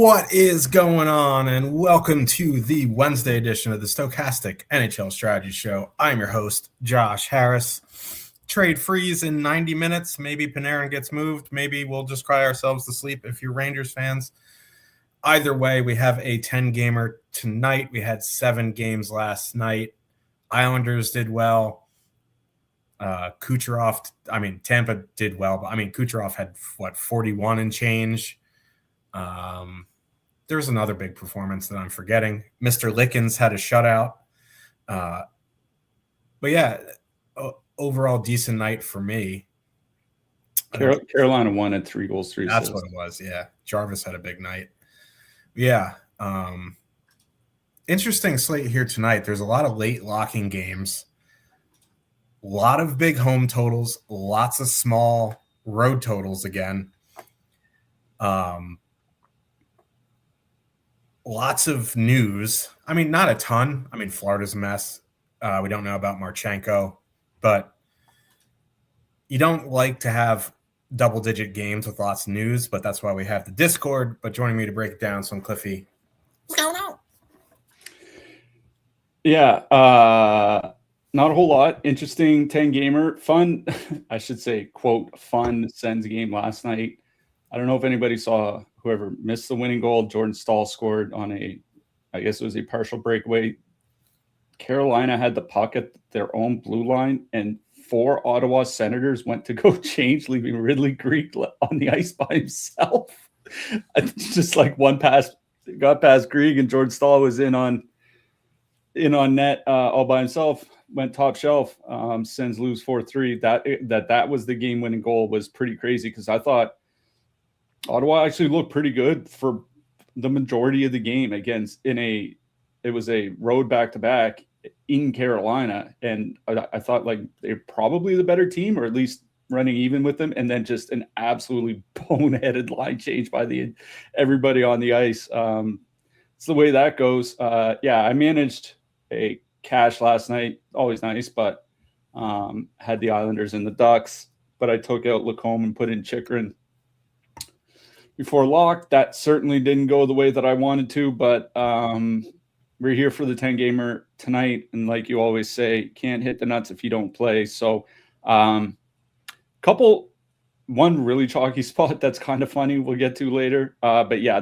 What is going on? And welcome to the Wednesday edition of the Stokastic NHL Strategy Show. I'm your host, Josh Harris. Trade freeze in 90 minutes. Maybe Panarin gets moved. Maybe we'll just cry ourselves to sleep if you're Rangers fans. Either way, we have a 10-gamer tonight. We had 7 games last night. Islanders did well. Tampa did well. But Kucherov had, 41 and change. There's another big performance that I'm forgetting. Mr. Lickens had a shutout. But yeah, overall decent night for me. Carolina won at 3 goals, 3 assists. That's what it was, yeah. Jarvis had a big night. Yeah. Interesting slate here tonight. There's a lot of late locking games. A lot of big home totals. Lots of small road totals again. Lots of news. Not a ton. Florida's a mess. We don't know about Marchenko, but you don't like to have double-digit games with lots of news, but that's why we have the Discord. But joining me to break it down, some Cliffy. What's going on? Yeah, not a whole lot. Interesting 10-gamer. Fun, I should say, quote, fun Sens game last night. I don't know if anybody saw whoever missed the winning goal. Jordan Stahl scored on I guess it was a partial breakaway. Carolina had the puck at their own blue line, and 4 Ottawa Senators went to go change, leaving Ridley Greek on the ice by himself. Just like one pass got past Greek, and Jordan Stahl was in on net all by himself. Went top shelf. Sens lose 4-3. That was the game-winning goal. Was pretty crazy because I thought Ottawa actually looked pretty good for the majority of the game it was a road back-to-back in Carolina. And I thought like they're probably the better team, or at least running even with them. And then just an absolutely boneheaded line change by everybody on the ice. It's the way that goes. I managed a cash last night. Always nice, but had the Islanders and the Ducks, but I took out Lacombe and put in Chychrun before lock. That certainly didn't go the way that I wanted to, but we're here for the 10-gamer tonight. And like you always say, can't hit the nuts if you don't play. So one really chalky spot that's kind of funny we'll get to later. But yeah,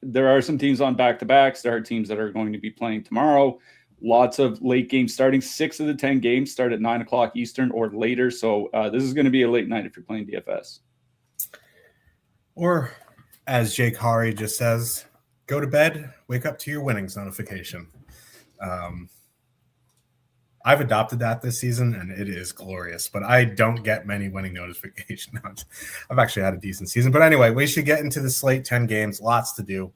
there are some teams on back-to-backs. There are teams that are going to be playing tomorrow. Lots of late games starting. 6 of the 10 games start at 9 o'clock Eastern or later. So this is going to be a late night if you're playing DFS. Or, as Jake Hari just says, go to bed, wake up to your winnings notification. I've adopted that this season, and it is glorious. But I don't get many winning notifications. I've actually had a decent season. But anyway, we should get into the slate. 10 games, lots to do.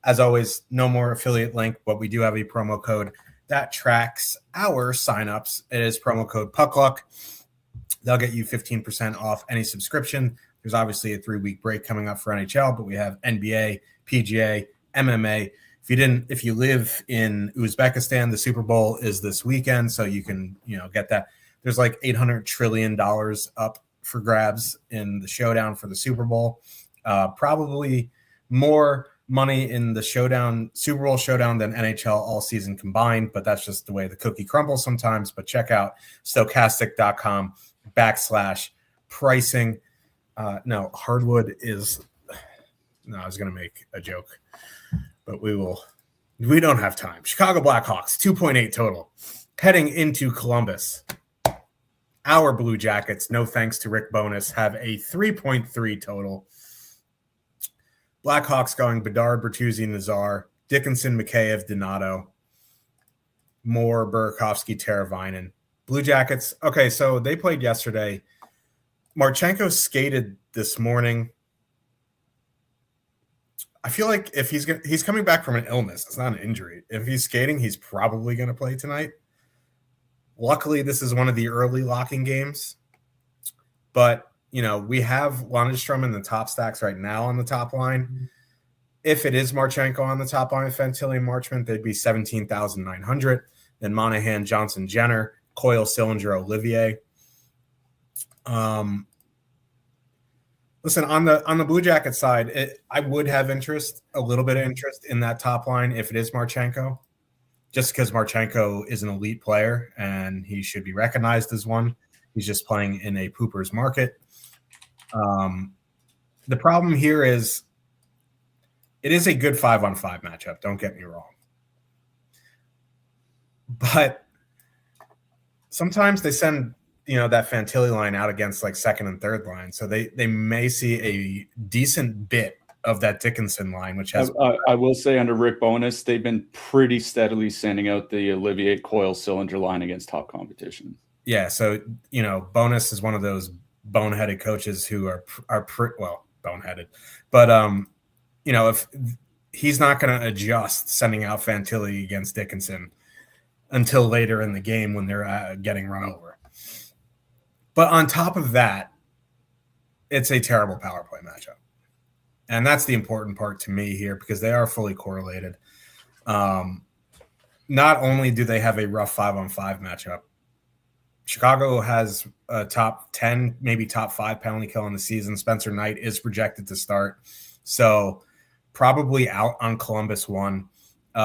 As always, no more affiliate link, but we do have a promo code that tracks our signups. It is promo code PuckLuck. They'll get you 15% off any subscription. There's obviously a 3-week break coming up for NHL, but we have NBA, PGA, MMA. If you live in Uzbekistan, the Super Bowl is this weekend, so you can, get that. There's like $800 trillion up for grabs in the showdown for the Super Bowl. Probably more money in the Super Bowl showdown than NHL all season combined, but that's just the way the cookie crumbles sometimes. But check out stokastic.com/pricing. Hardwood is – I was going to make a joke, but we don't have time. Chicago Blackhawks, 2.8 total. Heading into Columbus, our Blue Jackets, no thanks to Rick Bowness, have a 3.3 total. Blackhawks going Bedard, Bertuzzi, Nazar, Dickinson, Mikheyev, Donato, Moore, Burakovsky, Teravainen. Blue Jackets, okay, so they played yesterday. Marchenko skated this morning. I feel like if he's coming back from an illness, it's not an injury. If he's skating, he's probably going to play tonight. Luckily, this is one of the early locking games. But, we have Lundestrom in the top stacks right now on the top line. If it is Marchenko on the top line with Fantilli and Marchment, they'd be 17,900. Then Monahan, Johnson, Jenner, Coyle, Sillinger, Olivier. Listen, on the Blue Jacket side, I would have a little bit of interest in that top line if it is Marchenko, just because Marchenko is an elite player and he should be recognized as one. He's just playing in a pooper's market. The problem here is it is a good 5-on-5 matchup. Don't get me wrong. But sometimes they send that Fantilli line out against like second and third line. So they may see a decent bit of that Dickinson line, which has I will say under Rick Bowness, they've been pretty steadily sending out the Olivier Coyle cylinder line against top competition. Yeah. So, Bowness is one of those boneheaded coaches who are boneheaded, but if he's not going to adjust sending out Fantilli against Dickinson until later in the game when they're getting run over. But on top of that, it's a terrible power play matchup. And that's the important part to me here because they are fully correlated. Not only do they have a rough 5-on-5 matchup, Chicago has a top 10, maybe top 5 penalty kill in the season. Spencer Knight is projected to start. So probably out on Columbus 1.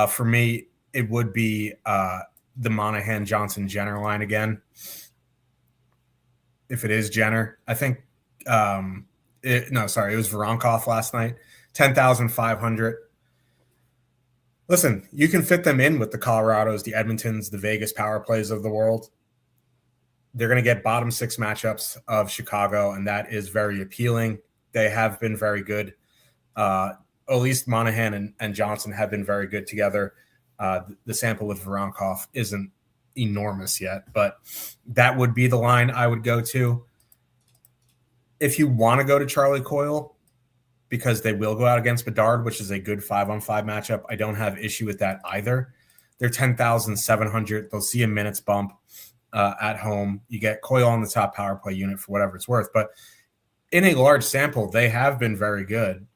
For me, it would be the Monahan, Johnson, Jenner line again. If it is Jenner, I think it was Voronkov last night, 10,500. Listen, you can fit them in with the Colorados, the Edmontons, the Vegas power plays of the world. They're going to get bottom 6 matchups of Chicago, and that is very appealing. They have been very good. At least Monahan and Johnson have been very good together. The sample with Voronkov isn't enormous yet, but that would be the line I would go to. If you want to go to Charlie Coyle, because they will go out against Bedard, which is a good 5-on-5 matchup, I don't have issue with that either. They're 10,700. They'll see a minutes bump at home. You get Coyle on the top power play unit for whatever it's worth. But in a large sample, they have been very good.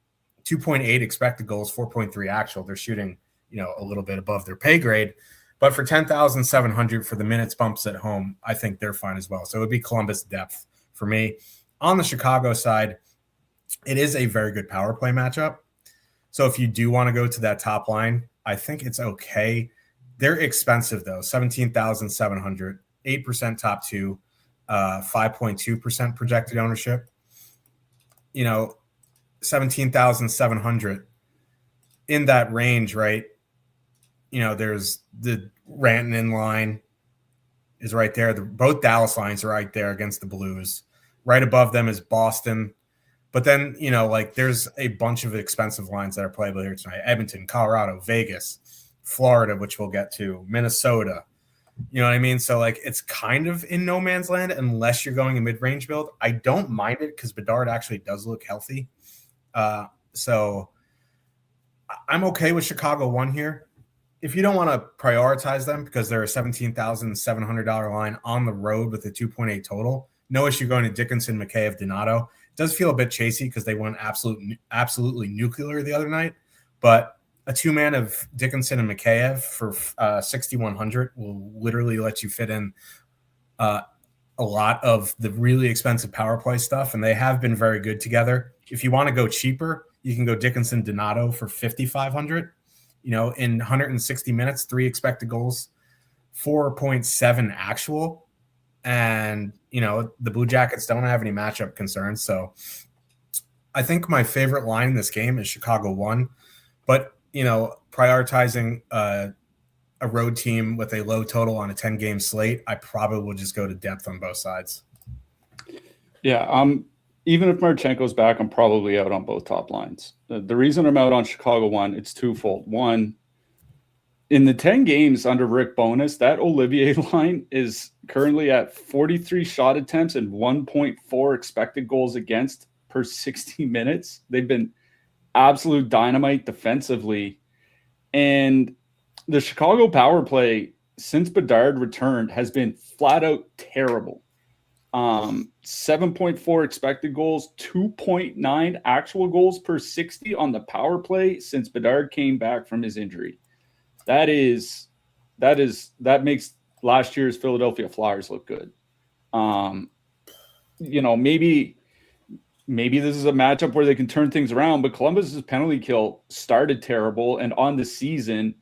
2.8 expected goals, 4.3 actual. They're shooting, a little bit above their pay grade. But for 10,700 for the minutes bumps at home, I think they're fine as well. So it would be Columbus depth for me. On the Chicago side, it is a very good power play matchup. So if you do want to go to that top line, I think it's okay. They're expensive, though. 17,700, 8% top 2, 5.2% projected ownership. 17,700 in that range, right? There's the Rantanen line is right there. Both Dallas lines are right there against the Blues. Right above them is Boston. But then, there's a bunch of expensive lines that are playable here tonight. Edmonton, Colorado, Vegas, Florida, which we'll get to, Minnesota. You know what I mean? So, it's kind of in no man's land unless you're going a mid-range build. I don't mind it because Bedard actually does look healthy. So I'm okay with Chicago 1 here. If you don't want to prioritize them because they're a $17,700 line on the road with a 2.8 total, no issue going to Dickinson, Mikheyev, Donato. It does feel a bit chasey because they went absolutely nuclear the other night, but a 2-man of Dickinson and Mikheyev for 6,100 will literally let you fit in a lot of the really expensive power play stuff, and they have been very good together. If you want to go cheaper, you can go Dickinson, Donato for 5,500. In 160 minutes, 3 expected goals, 4.7 actual. And, the Blue Jackets don't have any matchup concerns. So I think my favorite line in this game is Chicago 1. But, prioritizing a road team with a low total on a 10-game slate, I probably will just go to depth on both sides. Yeah, even if Marchenko's back, I'm probably out on both top lines. The reason I'm out on Chicago 1, it's twofold. One, in the 10 games under Rick Bowness, that Olivier line is currently at 43 shot attempts and 1.4 expected goals against per 60 minutes. They've been absolute dynamite defensively. And the Chicago power play since Bedard returned has been flat out terrible. 7.4 expected goals, 2.9 actual goals per 60 on the power play since Bedard came back from his injury. That makes last year's Philadelphia Flyers look good. Maybe maybe this is a matchup where they can turn things around, but Columbus's penalty kill started terrible, and on the season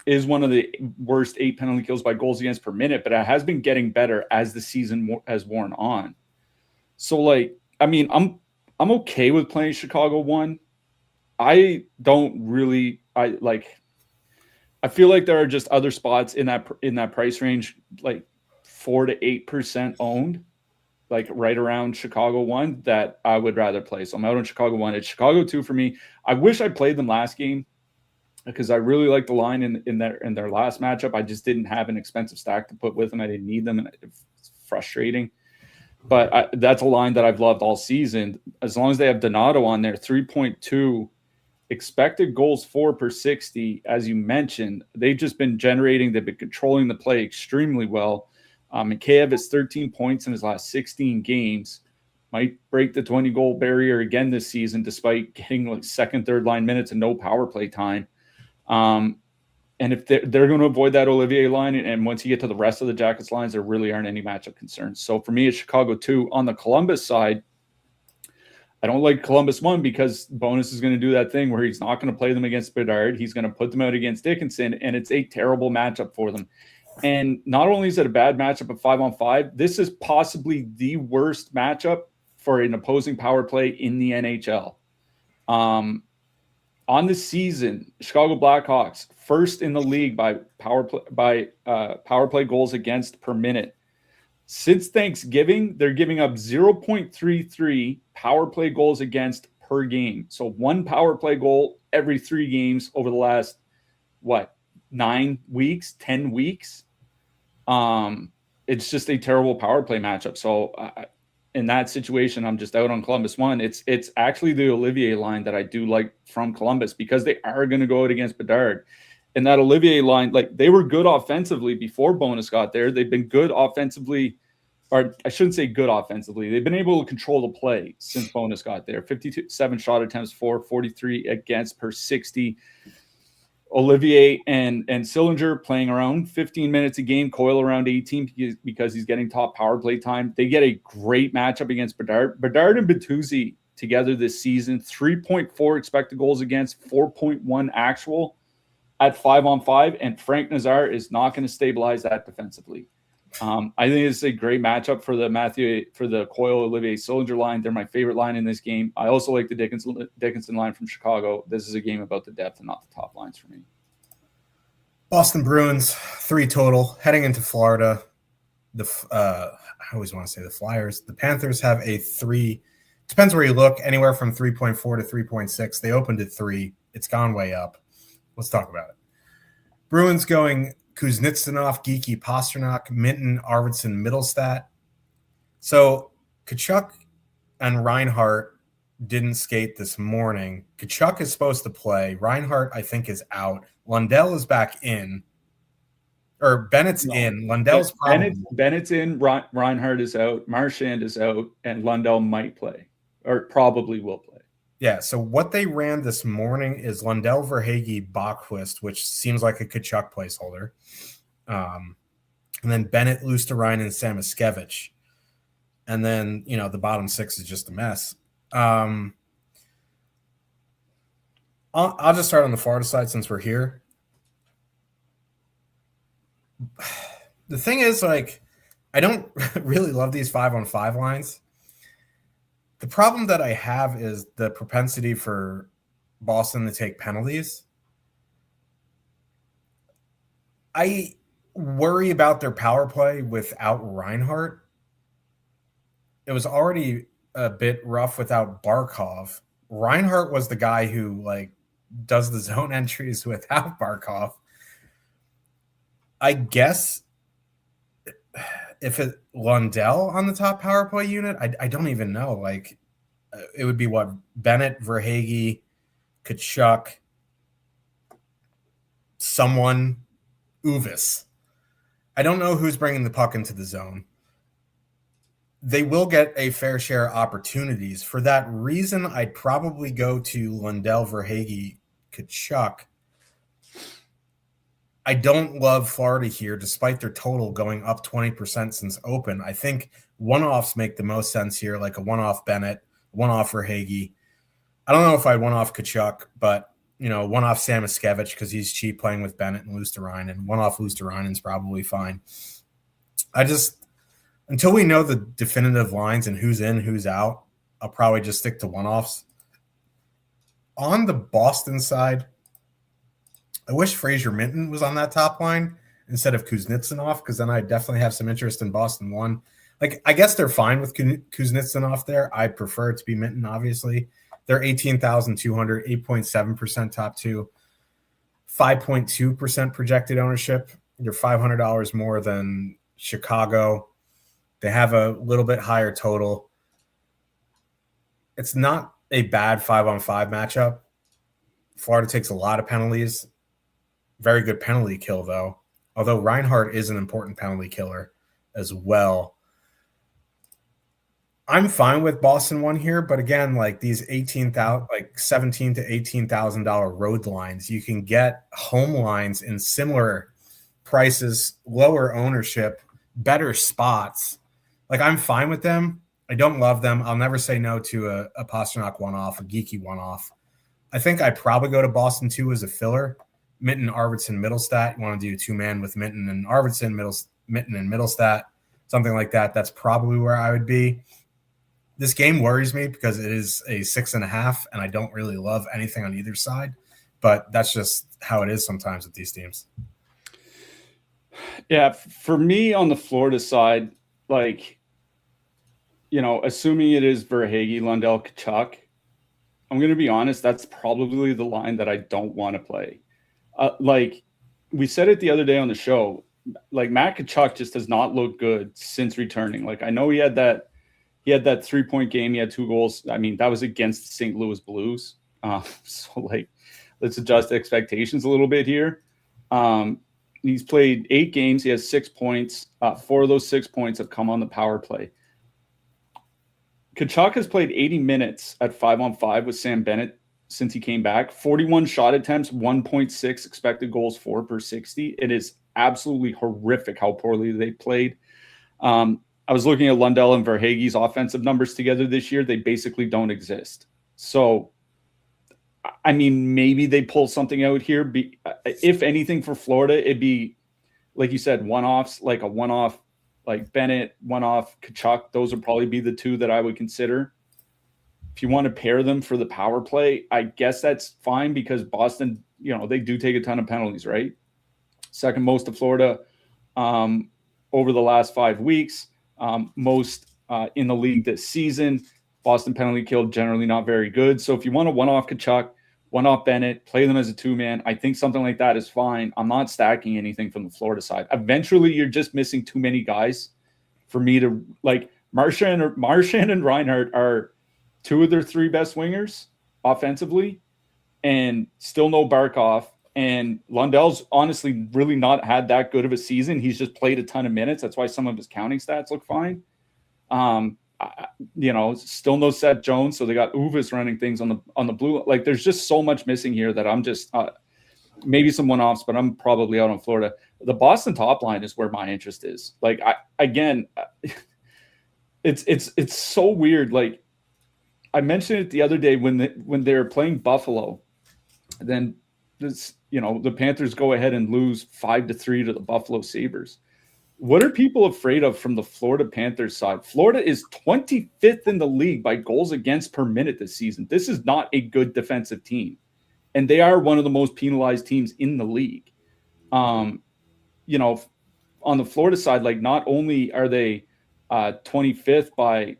is one of the worst 8 penalty kills by goals against per minute, but it has been getting better as the season has worn on. So, like, I mean, I'm okay with playing Chicago 1. I feel like there are just other spots in that price range, like 4 to 8% owned, like right around Chicago 1, that I would rather play. So I'm out on Chicago 1. It's Chicago 2 for me. I wish I played them last game because I really liked the line in their last matchup. I just didn't have an expensive stack to put with them. I didn't need them, and it's frustrating. But that's a line that I've loved all season. As long as they have Donato on there, 3.2 expected goals for per 60, as you mentioned. They've just been generating. They've been controlling the play extremely well. Mikheyev has 13 points in his last 16 games. Might break the 20-goal barrier again this season, despite getting like second, third line minutes and no power play time. And if they're going to avoid that Olivier line, and once you get to the rest of the Jackets lines, there really aren't any matchup concerns. So for me, it's Chicago 2. On the Columbus side, I don't like Columbus 1 because Bonus is going to do that thing where he's not going to play them against Bedard. He's going to put them out against Dickinson, and it's a terrible matchup for them. And not only is it a bad matchup at 5-on-5, this is possibly the worst matchup for an opposing power play in the NHL. On the season, Chicago Blackhawks first in the league by power play goals against per minute. Since Thanksgiving, they're giving up 0.33 power play goals against per game. So 1 power play goal every 3 games over the last 9 weeks, 10 weeks. It's just a terrible power play matchup. So in that situation, I'm just out on Columbus 1. It's actually the Olivier line that I do like from Columbus because they are going to go out against Bedard. And that Olivier line, like, they were good offensively before Bonus got there. They've been good offensively, or I shouldn't say good offensively. They've been able to control the play since Bonus got there. 57 shot attempts for, 43 against per 60. Olivier and Sillinger playing around 15 minutes a game, Coyle around 18 because he's getting top power play time. They get a great matchup against Bedard. Bedard and Bertuzzi together this season, 3.4 expected goals against, 4.1 actual at 5-on-5, and Frank Nazar is not going to stabilize that defensively. I think it's a great matchup for the Coyle, Olivier, Sillinger line. They're my favorite line in this game. I also like the Dickinson line from Chicago. This is a game about the depth and not the top lines for me. Boston Bruins, 3 total. Heading into Florida, I always want to say the Flyers. The Panthers have a 3. Depends where you look, anywhere from 3.4 to 3.6. They opened at 3. It's gone way up. Let's talk about it. Bruins going Kuznetsov, Geeky, Pasternak, Minton, Arvidsson, Middlestat. So Kachuk and Reinhart didn't skate this morning. Kachuk is supposed to play. Reinhart, I think, is out. Lundell is back in. Or Bennett's in. Lundell's Bennett's in. Reinhart is out. Marchand is out. And Lundell might play. Or probably will play. Yeah, so what they ran this morning is Lundell, Verhaeghe, Bachquist, which seems like a Kachuk placeholder. And then Bennett, Lusterine, and Samaskevich. And then, the bottom 6 is just a mess. I'll just start on the Florida side since we're here. The thing is, I don't really love these 5-on-5 lines. The problem that I have is the propensity for Boston to take penalties. I worry about their power play without Reinhart. It was already a bit rough without Barkov. Reinhart was the guy who does the zone entries without Barkov. I guess if it Lundell on the top power play unit, I don't even know. It would be what? Bennett, Verhaeghe, Kachuk, someone, Uvis. I don't know who's bringing the puck into the zone. They will get a fair share of opportunities. For that reason, I'd probably go to Lundell, Verhaeghe, Kachuk. I don't love Florida here, despite their total going up 20% since open. I think one-offs make the most sense here, like a one-off Bennett, one-off Verhaeghe. I don't know if I'd one-off Kachuk, but, one-off Samoskevich because he's cheap playing with Bennett and Luosterainen. One-off Luosterainen's probably fine. Until we know the definitive lines and who's in, who's out, I'll probably just stick to one-offs. On the Boston side, I wish Fraser Minton was on that top line instead of Kuznetsov, because then I definitely have some interest in Boston 1. Like, I guess they're fine with Kuznetsov there. I prefer it to be Minton, obviously. They're 18,200, 8.7% top 2, 5.2% projected ownership. They're $500 more than Chicago. They have a little bit higher total. It's not a bad 5-on-5 matchup. Florida takes a lot of penalties. Very good penalty kill, though. Although Reinhart is an important penalty killer as well. I'm fine with Boston 1 here, but again, like these $17,000 to $18,000 road lines, you can get home lines in similar prices, lower ownership, better spots. Like, I'm fine with them. I don't love them. I'll never say no to a Pastrnak one-off, a Geeky one-off. I think I'd probably go to Boston 2 as a filler. Minton, Arvidsson, Middlestat. You want to do 2-man with Minton and Arvidsson, Minton and Middlestat, something like that. That's probably where I would be. This game worries me because it is a 6.5, and I don't really love anything on either side. But that's just how it is sometimes with these teams. Yeah, for me on the Florida side, assuming it is Verhaeghe, Lundell, Kachuk, I'm going to be honest, that's probably the line that I don't want to play. We said it the other day on the show, Matt Kachuk just does not look good since returning. I know he had that 3-point game. He had 2 goals. I mean, that was against the St. Louis Blues. Let's adjust expectations a little bit here. He's played 8 games. He has 6 points. 4 of those 6 points have come on the power play. Kachuk has played 80 minutes at 5-on-5 with Sam Bennett since he came back. 41 shot attempts, 1.6 expected goals for per 60. It is absolutely horrific how poorly they played. I was looking at Lundell and Verhaeghe's offensive numbers together this year. They basically don't exist. So, I mean, maybe they pull something out here. If anything for Florida, it'd be, like you said, one-offs, like a one-off like Bennett, one-off Kachuk. Those would probably be the 2 that I would consider. If you want to pair them for the power play, I guess that's fine because Boston, they do take a ton of penalties, right? Second most to Florida over the last 5 weeks. Most in the league this season. Boston penalty kill generally not very good. So if you want a one-off Kachuk, one-off Bennett, play them as a 2-man, I think something like that is fine. I'm not stacking anything from the Florida side. Eventually, you're just missing too many guys for me to Marchand and Reinhart are 2 of their 3 best wingers offensively, and still no Barkov. And Lundell's honestly really not had that good of a season. He's just played a ton of minutes. That's why some of his counting stats look fine. Still no Seth Jones. So they got Uvis running things on the blue. There's just so much missing here that I'm just maybe some one-offs, but I'm probably out on Florida. The Boston top line is where my interest is. It's so weird. I mentioned it the other day when they were playing Buffalo, then the Panthers go ahead and lose 5-3 to the Buffalo Sabres. What are people afraid of from the Florida Panthers side? Florida is 25th in the league by goals against per minute this season. This is not a good defensive team. And they are one of the most penalized teams in the league. On the Florida side, not only are they 25th by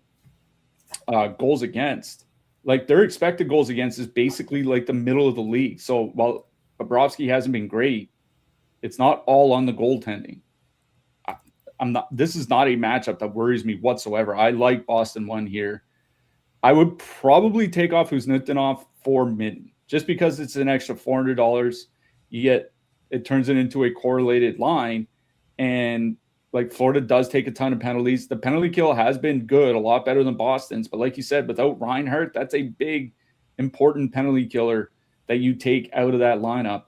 goals against, their expected goals against is basically the middle of the league. So while Bobrovsky hasn't been great, it's not all on the goaltending. This is not a matchup that worries me whatsoever. I like Boston 1 here. I would probably take off Kuznetsov for Minton just because it's an extra $400. It turns it into a correlated line. And Florida does take a ton of penalties. The penalty kill has been good, a lot better than Boston's. But like you said, without Reinhart, that's a big, important penalty killer that you take out of that lineup.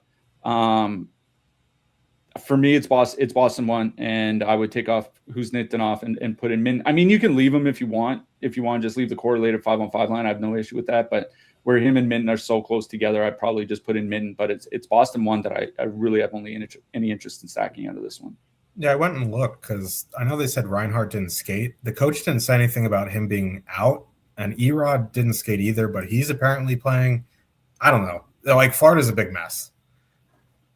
For me, it's Boston 1, and I would take off Kuznetsov off and put in Min. I mean, you can leave him if you want. If you want to just leave the correlated 5-on-5 line, I have no issue with that. But where him and Minton are so close together, I'd probably just put in Minton. But it's Boston 1 that I really have only any interest in stacking out of this one. Yeah, I went and looked because I know they said Reinhardt didn't skate. The coach didn't say anything about him being out, and Erod didn't skate either, but he's apparently playing. I don't know. Like, Florida's a big mess.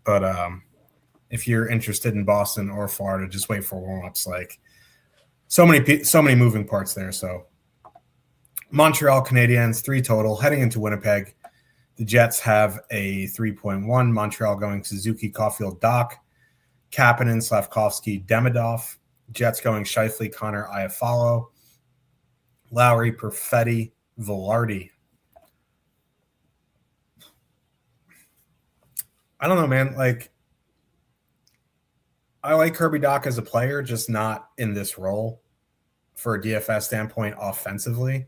But if you're interested in Boston or Florida, just wait for warm-ups. Like, so many moving parts there. So Montreal Canadiens, 3 total. Heading into Winnipeg, the Jets have a 3.1. Montreal going Suzuki, Caulfield, Doc, Kapanen, Slavkovsky, Demidov. Jets going Scheifele, Connor, Iafallo, Lowry, Perfetti, Velarde. I don't know, man. Like, I like Kirby Dach as a player, just not in this role for a DFS standpoint offensively.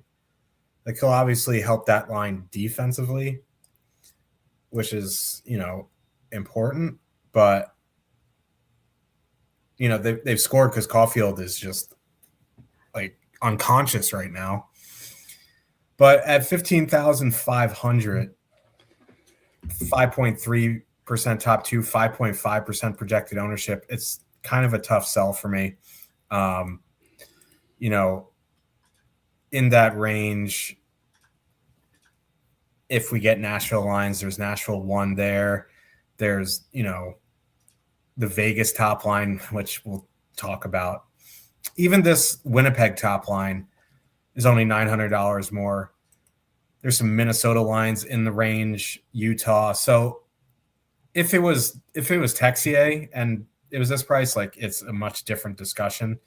Like, he'll obviously help that line defensively, which is, important. But, they've scored because Caulfield is just, like, unconscious right now. But at 15,500, 5.3% top 2, 5.5% projected ownership. It's kind of a tough sell for me. In that range, if we get Nashville lines, there's Nashville 1 there. There's, the Vegas top line, which we'll talk about. Even this Winnipeg top line is only $900 more. There's some Minnesota lines in the range, Utah. So if it was Texier and it was this price, like, it's a much different discussion.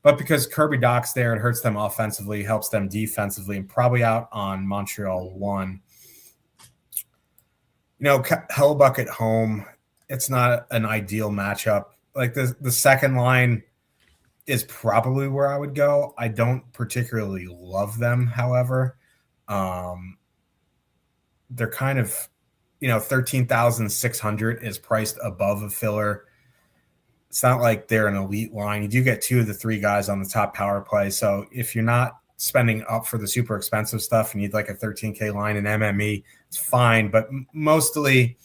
But because Kirby Dach's there, it hurts them offensively, helps them defensively, and probably out on Montreal 1. Hellbuck at home, it's not an ideal matchup. Like, the second line is probably where I would go. I don't particularly love them, however. They're kind of, 13,600 is priced above a filler. It's not like they're an elite line. You do get 2 of the 3 guys on the top power play. So if you're not spending up for the super expensive stuff, you need like a 13K line in MME, it's fine. But mostly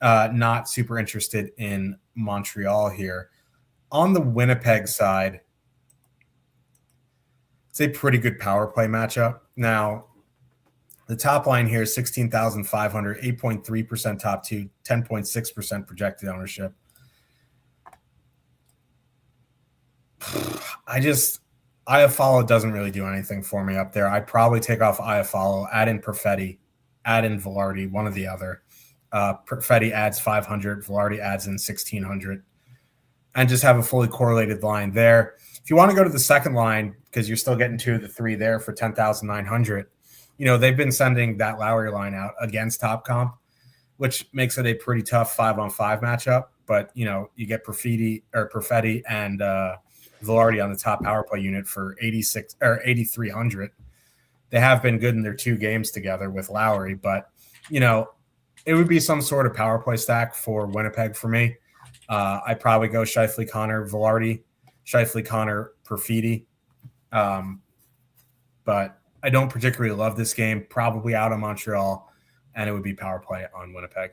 not super interested in Montreal here. On the Winnipeg side, it's a pretty good power play matchup. Now, the top line here is 16,500, 8.3% top 2, 10.6% projected ownership. Iafallo doesn't really do anything for me up there. I'd probably take off Iafallo, add in Perfetti, add in Velarde, one or the other. Perfetti adds 500, Velarde adds in 1,600, and just have a fully correlated line there. If you want to go to the second line, because you're still getting 2 of the 3 there for 10,900, they've been sending that Lowry line out against top comp, which makes it a pretty tough 5-on-5 matchup. But, you get Perfetti and Velarde on the top power play unit for 86 or 8,300. They have been good in their 2 games together with Lowry, but, it would be some sort of power play stack for Winnipeg for me. I'd probably go Scheifele, Connor, Velarde, Scheifele, Connor, Perfetti. But I don't particularly love this game, probably out of Montreal, and it would be power play on Winnipeg.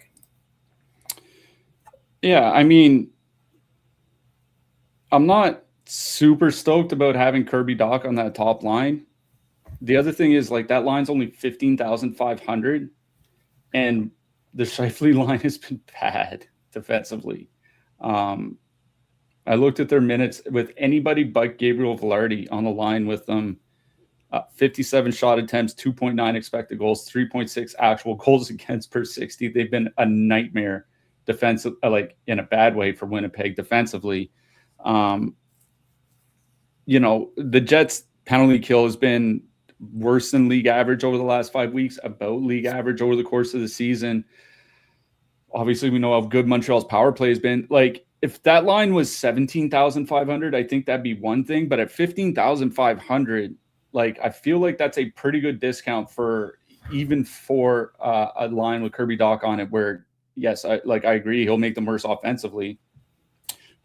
Yeah, I mean, I'm not super stoked about having Kirby Dach on that top line. The other thing is, like, that line's only 15,500, and the Scheifele line has been bad defensively. I looked at their minutes with anybody but Gabriel Velarde on the line with them. 57 shot attempts, 2.9 expected goals, 3.6 actual goals against per 60. They've been a nightmare defensive, like, in a bad way for Winnipeg defensively. The Jets' penalty kill has been worse than league average over the last 5 weeks, about league average over the course of the season. Obviously, we know how good Montreal's power play has been. Like, if that line was 17,500, I think that'd be one thing. But at 15,500, like, I feel like that's a pretty good discount for a line with Kirby Dach on it, where, yes, I agree, he'll make them worse offensively.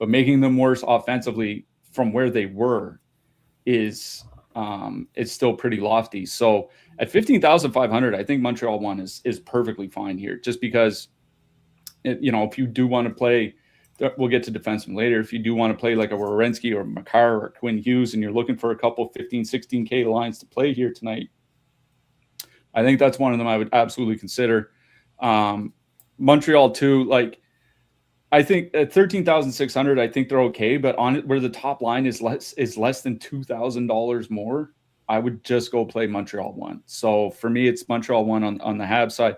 but making them worse offensively from where they were is it's still pretty lofty. So at 15,500, I think Montreal one is perfectly fine here, just because if you do want to play, we'll get to defensemen later. If you do want to play like a Werenski or Makar or Quinn Hughes, and you're looking for a couple 15, 16K lines to play here tonight, I think that's one of them I would absolutely consider. Montreal too, like I think at 13,600, I think they're okay, but on it where the top line is less than $2,000 more, I would just go play Montreal one. So for me, it's Montreal one on the Habs side.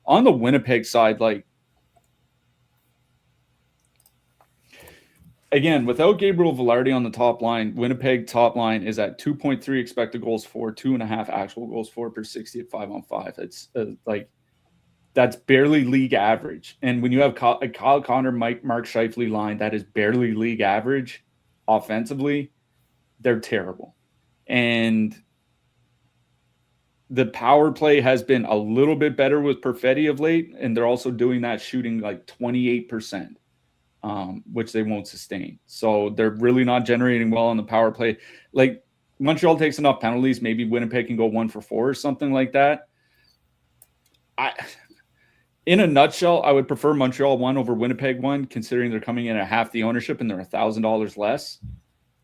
On the Winnipeg side, like, again, without Gabriel Velarde on the top line, Winnipeg top line is at 2.3 expected goals for, 2.5 actual goals for per 60 at 5-on-5. It's that's barely league average. And when you have Kyle Connor, Mark Scheifele line that is barely league average offensively, they're terrible. And the power play has been a little bit better with Perfetti of late, and they're also doing that shooting like 28%. Which they won't sustain. So they're really not generating well on the power play. Like Montreal takes enough penalties, maybe Winnipeg can go 1 for 4 or something like that. In a nutshell, I would prefer Montreal one over Winnipeg one, considering they're coming in at half the ownership and they're $1,000 less.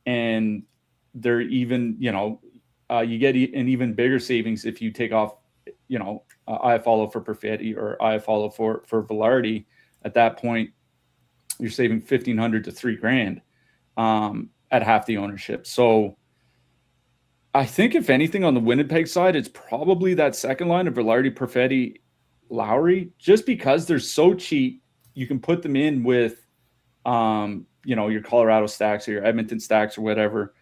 And they're even, you get an even bigger savings if you take off, I follow for Perfetti or I follow for Velarde. At that point, you're saving $1,500 to $3,000 at half the ownership. So I think if anything on the Winnipeg side, it's probably that second line of Velarde, Perfetti, Lowry, just because they're so cheap. You can put them in with, your Colorado stacks or your Edmonton stacks or whatever.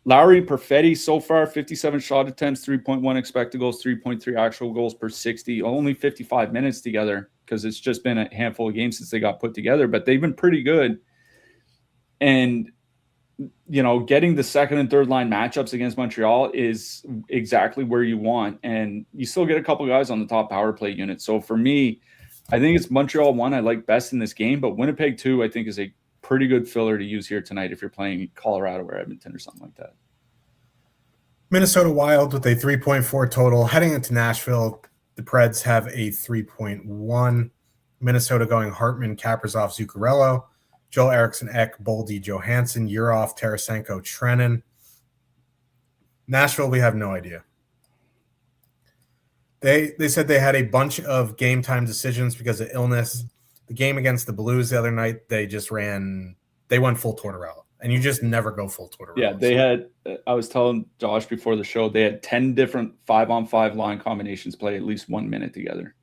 Lowry, Perfetti so far, 57 shot attempts, 3.1 expected goals, 3.3 actual goals per 60, only 55 minutes together, because it's just been a handful of games since they got put together, but they've been pretty good. And, getting the second and third line matchups against Montreal is exactly where you want. And you still get a couple guys on the top power play unit. So for me, I think it's Montreal one I like best in this game, but Winnipeg two, I think is a pretty good filler to use here tonight if you're playing Colorado or Edmonton or something like that. Minnesota Wild with a 3.4 total. Heading into Nashville, the Preds have a 3.1. Minnesota going Hartman, Kaprizov, Zuccarello, Joel Eriksson, Ek, Boldy, Johansson, Urov, Tarasenko, Trenin. Nashville, we have no idea. They said they had a bunch of game time decisions because of illness. The game against the Blues the other night, they went full Tortorella. And you just never go full Tortorella. Yeah, they had, I was telling Josh before the show, they had 10 different 5-on-5 line combinations play at least 1 minute together.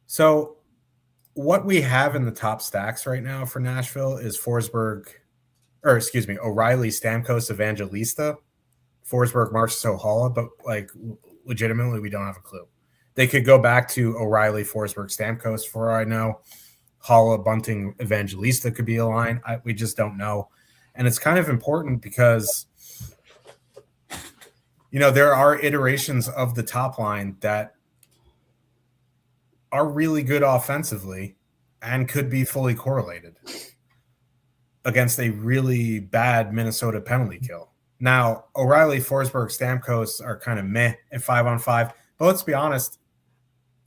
So what we have in the top stacks right now for Nashville is O'Reilly, Stamkos, Evangelista, Forsberg, Marchessault, Holla, but legitimately, we don't have a clue. They could go back to O'Reilly, Forsberg, Stamkos for all I know. Holla, Bunting, Evangelista could be a line. We just don't know. And it's kind of important because, there are iterations of the top line that are really good offensively and could be fully correlated against a really bad Minnesota penalty kill. Now, O'Reilly, Forsberg, Stamkos are kind of meh at 5-on-5. But let's be honest,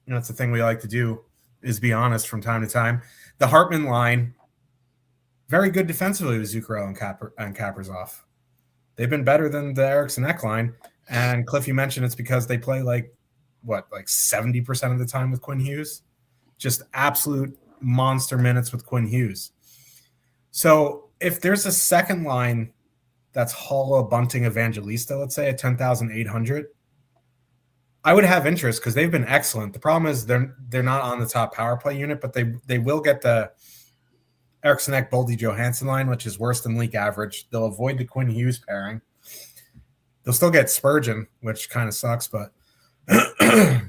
it's the thing we like to do is be honest from time to time. The Hartman line, very good defensively with Zuccarello and Kaprizov. They've been better than the Eriksson Ek line. And Cliff, you mentioned it's because they play 70% of the time with Quinn Hughes? Just absolute monster minutes with Quinn Hughes. So if there's a second line that's Holla, Bunting, Evangelista, let's say at 10,800, I would have interest because they've been excellent. The problem is they're not on the top power play unit, but they will get the Eriksson Ek, Boldy, Johansson line, which is worse than league average. They'll avoid the Quinn Hughes pairing. They'll still get Spurgeon, which kind of sucks, but I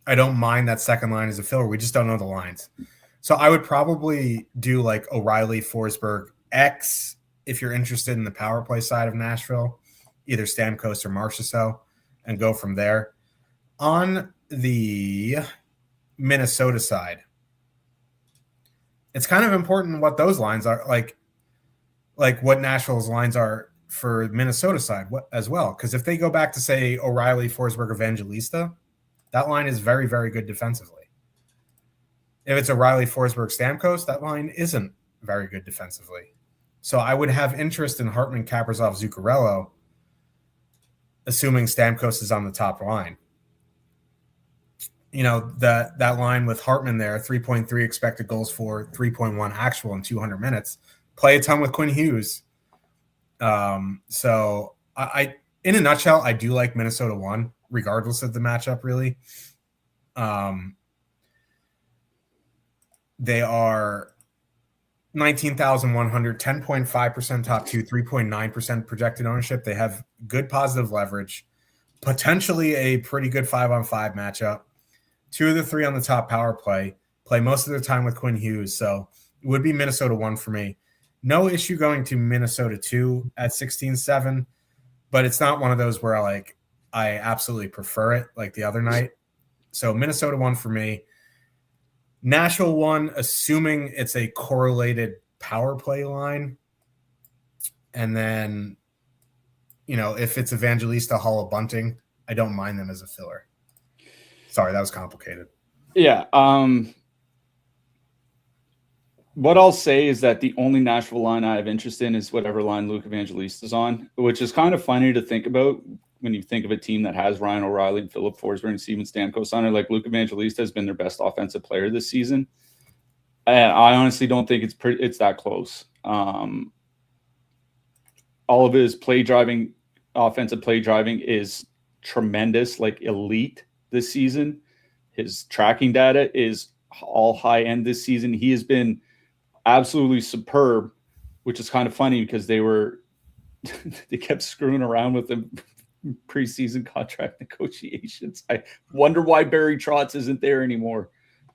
don't mind that second line as a filler. We just don't know the lines. So I would probably do O'Reilly, Forsberg, X if you're interested in the power play side of Nashville, either Stamkos or Marchessault, and go from there. On the Minnesota side, it's kind of important what those lines are like what Nashville's lines are for Minnesota side as well. Because if they go back to, say, O'Reilly, Forsberg, Evangelista, that line is very, very good defensively. If it's O'Reilly, Forsberg, Stamkos, that line isn't very good defensively. So I would have interest in Hartman, Kaprizov, Zuccarello, assuming Stamkos is on the top line. You know, that line with Hartman there, 3.3 expected goals for, 3.1 actual in 200 minutes. Play a ton with Quinn Hughes. So I in a nutshell, I do like Minnesota 1, regardless of the matchup, really. They are 19,100, 10.5% top 2, 3.9% projected ownership. They have good positive leverage, potentially a pretty good 5-on-5 matchup. 2 of the 3 on the top power play most of their time with Quinn Hughes. So it would be Minnesota 1 for me. No issue going to Minnesota 2 at 16.7, but it's not one of those where I absolutely prefer it like the other night. So Minnesota 1 for me. Nashville 1, assuming it's a correlated power play line. And then, you know, if it's Evangelista, Hall of Bunting, I don't mind them as a filler. Sorry, that was complicated. Yeah. What I'll say is that the only Nashville line I have interest in is whatever line Luke Evangelista is on, which is kind of funny to think about when you think of a team that has Ryan O'Reilly and Philip Forsberg and Steven Stamkos on it. Like, Luke Evangelista has been their best offensive player this season. And I honestly don't think it's that close. All of his offensive play driving is tremendous, like elite this season. His tracking data is all high end this season. He has been absolutely superb, which is kind of funny because they kept screwing around with him preseason contract negotiations. I wonder why Barry Trotz isn't there anymore.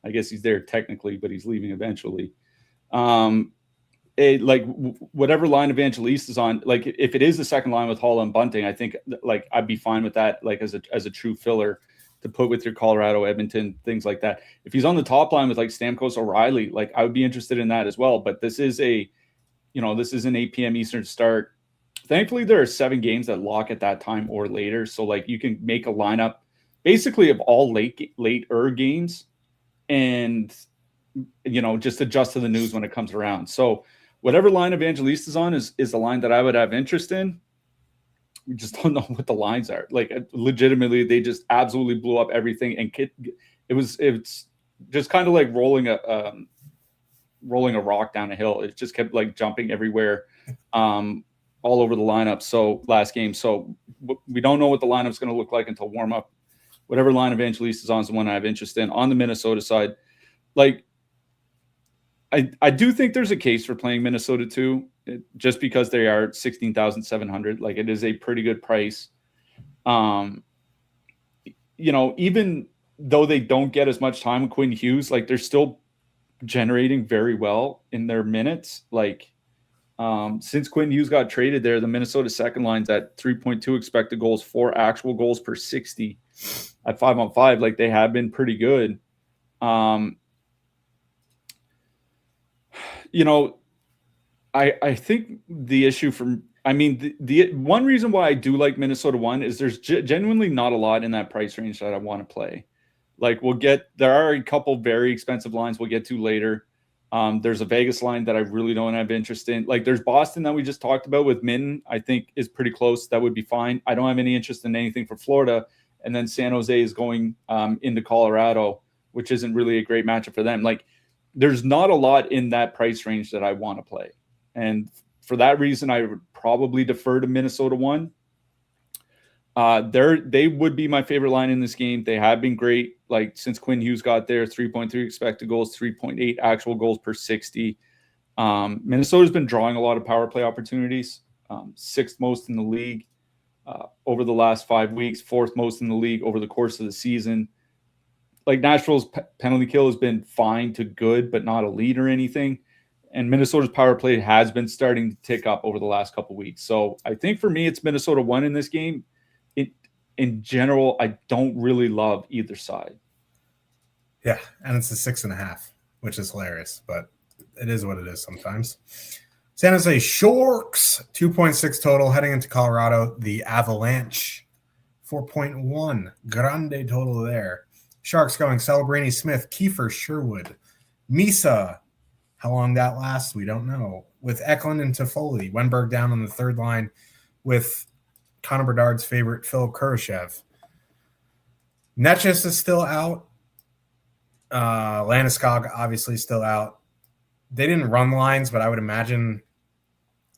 I guess he's there technically, but he's leaving eventually. Whatever line Evangelista is on, like if it is the second line with Hall and Bunting, I think like I'd be fine with that, like as a true filler to put with your Colorado, Edmonton, things like that. If he's on the top line with like Stamkos, O'Reilly, like I would be interested in that as well. But this is an 8 p.m. Eastern start. Thankfully, there are 7 games that lock at that time or later. So like you can make a lineup basically of all later games and, you know, just adjust to the news when it comes around. So whatever line Evangelista is on is the line that I would have interest in. We just don't know what the lines are. Like legitimately, they just absolutely blew up everything. And it's just kind of like rolling a rock down a hill. It just kept like jumping everywhere. All over the lineup. So last game. So we don't know what the lineup's going to look like until warm up. Whatever line Evangelista is on is the one I have interest in. On the Minnesota side, like I do think there's a case for playing Minnesota too, just because they are 16,700. Like it is a pretty good price. You know, even though they don't get as much time with Quinn Hughes, like they're still generating very well in their minutes. Like, since Quinn Hughes got traded there, the Minnesota second line's at 3.2 expected goals, 4 actual goals per 60 at 5-on-5. Like they have been pretty good. You know, I think the issue the one reason why I do like Minnesota 1 is there's genuinely not a lot in that price range that I want to play. Like there are a couple very expensive lines we'll get to later. There's a Vegas line that I really don't have interest in. Like there's Boston that we just talked about with Minton, I think is pretty close. That would be fine. I don't have any interest in anything for Florida. And then San Jose is going into Colorado, which isn't really a great matchup for them. Like there's not a lot in that price range that I want to play. And for that reason, I would probably defer to Minnesota 1. They would be my favorite line in this game. They have been great. Like since Quinn Hughes got there, 3.3 expected goals, 3.8 actual goals per 60. Minnesota's been drawing a lot of power play opportunities, 6th most in the league over the last 5 weeks, 4th most in the league over the course of the season. Like Nashville's penalty kill has been fine to good, but not elite or anything. And Minnesota's power play has been starting to tick up over the last couple of weeks. So I think for me, it's Minnesota 1 in this game. In general, I don't really love either side. Yeah, and it's a 6.5, which is hilarious. But it is what it is sometimes. San Jose Sharks, 2.6 total heading into Colorado. The Avalanche, 4.1. Grande total there. Sharks going Celebrini, Smith, Kiefer, Sherwood, Misa. How long that lasts, we don't know. With Eklund and Toffoli. Wenberg down on the third line with Connor Bedard's favorite, Phil Kurashev. Netchus is still out. Landeskog obviously still out. They didn't run lines, but I would imagine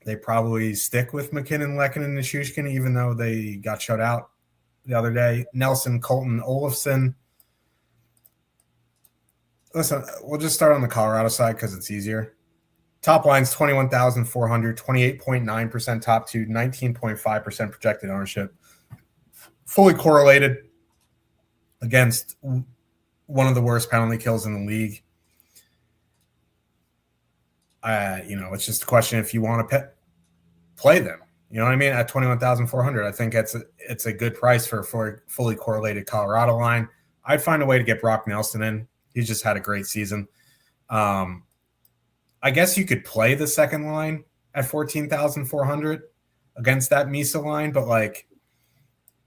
they probably stick with McKinnon, Lehkonen, and Nichushkin, even though they got shut out the other day. Nelson, Colton, Olofsson. Listen, we'll just start on the Colorado side because it's easier. Top line's 21,400, 28.9% top two, 19.5% projected ownership. Fully correlated against one of the worst penalty kills in the league. It's just a question if you want to play them. You know what I mean? At 21,400, I think it's a good price for a fully correlated Colorado line. I'd find a way to get Brock Nelson in. He's just had a great season. I guess you could play the second line at 14,400 against that Misa line, but like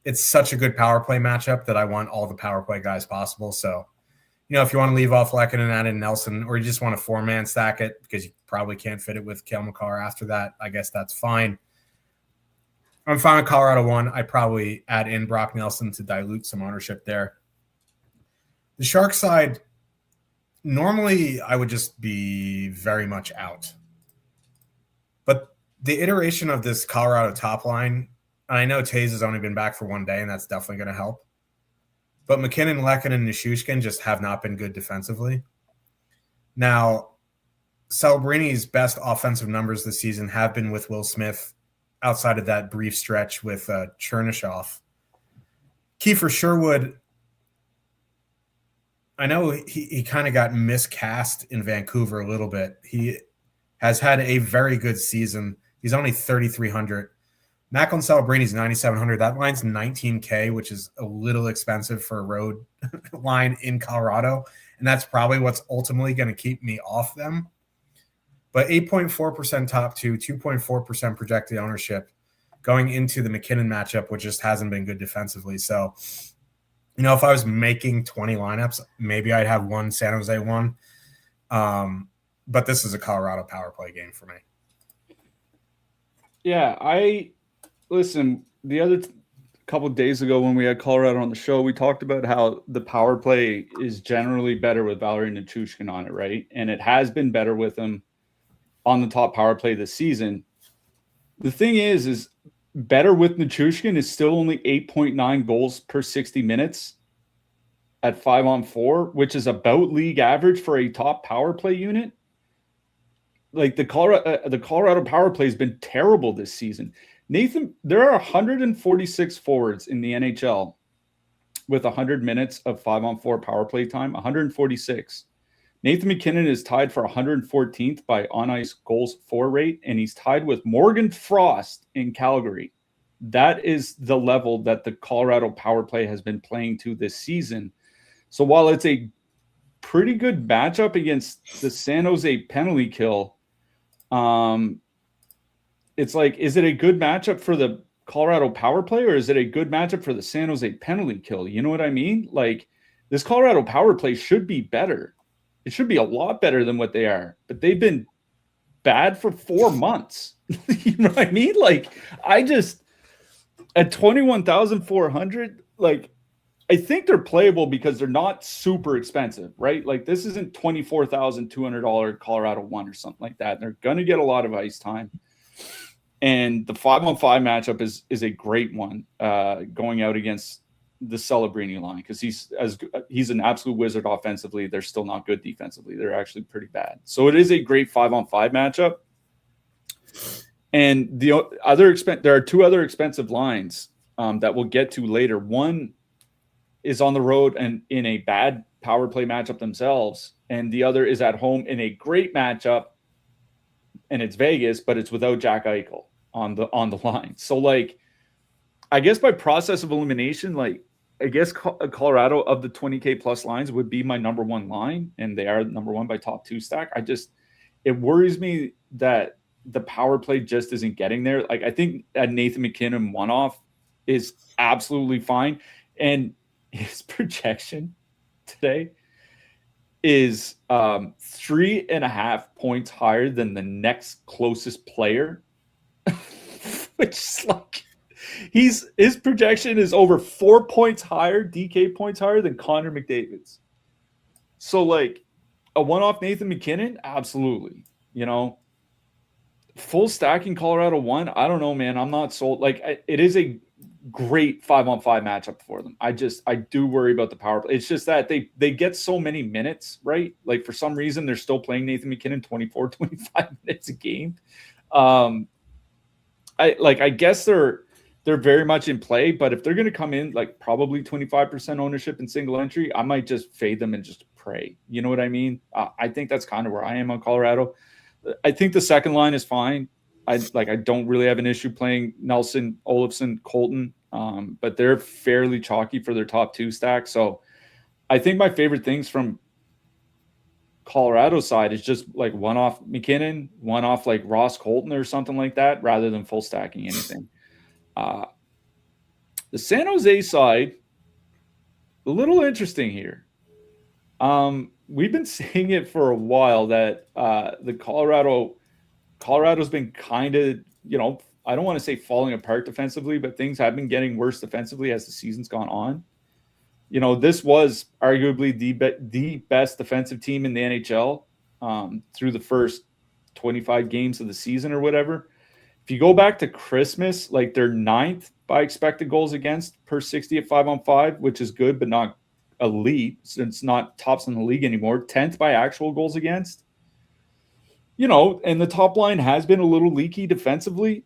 it's such a good power play matchup that I want all the power play guys possible. So, if you want to leave off Lehkonen and add in Nelson, or you just want to 4-man stack it because you probably can't fit it with Cale Makar after that, I guess that's fine. I'm fine with Colorado 1. I'd probably add in Brock Nelson to dilute some ownership there. The Sharks side, normally I would just be very much out. But the iteration of this Colorado top line, and I know Taze has only been back for 1 day, and that's definitely going to help. But McKinnon, Lehkonen, and Nichushkin just have not been good defensively. Now, Celebrini's best offensive numbers this season have been with Will Smith outside of that brief stretch with Chernyshov. Kiefer Sherwood, I know he kind of got miscast in Vancouver a little bit. He has had a very good season. He's only 3,300. Macklin Celebrini's 9,700. That line's $19K, which is a little expensive for a road line in Colorado. And that's probably what's ultimately going to keep me off them. But 8.4% top two, 2.4% projected ownership going into the McKinnon matchup, which just hasn't been good defensively. So, if I was making 20 lineups, maybe I'd have one San Jose one. But this is a Colorado power play game for me. Yeah, listen, the other couple of days ago when we had Colorado on the show, we talked about how the power play is generally better with Valeri Nichushkin on it, right? And it has been better with him on the top power play this season. The thing is better with Nichushkin is still only 8.9 goals per 60 minutes at 5-on-4, which is about league average for a top power play unit. Like the Colorado power play has been terrible this season. Nathan, there are 146 forwards in the NHL with 100 minutes of 5-on-4 power play time, 146. Nathan McKinnon is tied for 114th by on-ice goals for rate, and he's tied with Morgan Frost in Calgary. That is the level that the Colorado power play has been playing to this season. So while it's a pretty good matchup against the San Jose penalty kill, it's like, is it a good matchup for the Colorado power play, or is it a good matchup for the San Jose penalty kill? You know what I mean? Like, this Colorado power play should be better. It should be a lot better than what they are, but they've been bad for 4 months. You know what I mean? Like, at 21,400, like, I think they're playable because they're not super expensive, right? Like, this isn't $24,200 Colorado 1 or something like that. They're going to get a lot of ice time. And the 5-on-5 matchup is a great one going out against the Celebrini line, because he's an absolute wizard offensively. They're still not good defensively. They're actually pretty bad. So it is a great 5-on-5 matchup. And there are two other expensive lines that we'll get to later. One is on the road and in a bad power play matchup themselves, and the other is at home in a great matchup, and it's Vegas, but it's without Jack Eichel on the line. So, like, I guess by process of elimination, like, I guess Colorado of the 20K plus lines would be my number one line, and they are number one by top two stack. it worries me that the power play just isn't getting there. Like, I think that Nathan McKinnon one-off is absolutely fine. And his projection today is 3.5 points higher than the next closest player, which is like, his projection is over 4 points higher, DK points higher than Connor McDavid's. So, like, a one-off Nathan McKinnon, absolutely. You know, full stacking Colorado 1, I don't know, man. I'm not sold. Like, it is a great 5-on-5 matchup for them. I do worry about the power play. It's just that they get so many minutes, right? Like, for some reason, they're still playing Nathan McKinnon 24, 25 minutes a game. I guess they're very much in play, but if they're going to come in like probably 25% ownership in single entry, I might just fade them and just pray. You know what I mean? I think that's kind of where I am on Colorado. I think the second line is fine. I don't really have an issue playing Nelson, Olofsson, Colton, but they're fairly chalky for their top 2 stack. So I think my favorite things from Colorado side is just like one-off McKinnon, one-off like Ross Colton or something like that, rather than full stacking anything. The San Jose side, a little interesting here. We've been saying it for a while that the Colorado's been kind of, you know, I don't want to say falling apart defensively, but things have been getting worse defensively as the season's gone on. You know, this was arguably the best defensive team in the NHL through the first 25 games of the season or whatever. If you go back to Christmas, like, they're 9th by expected goals against per 60 at 5-on-5, which is good, but not elite, since not tops in the league anymore. 10th by actual goals against. You know, and the top line has been a little leaky defensively.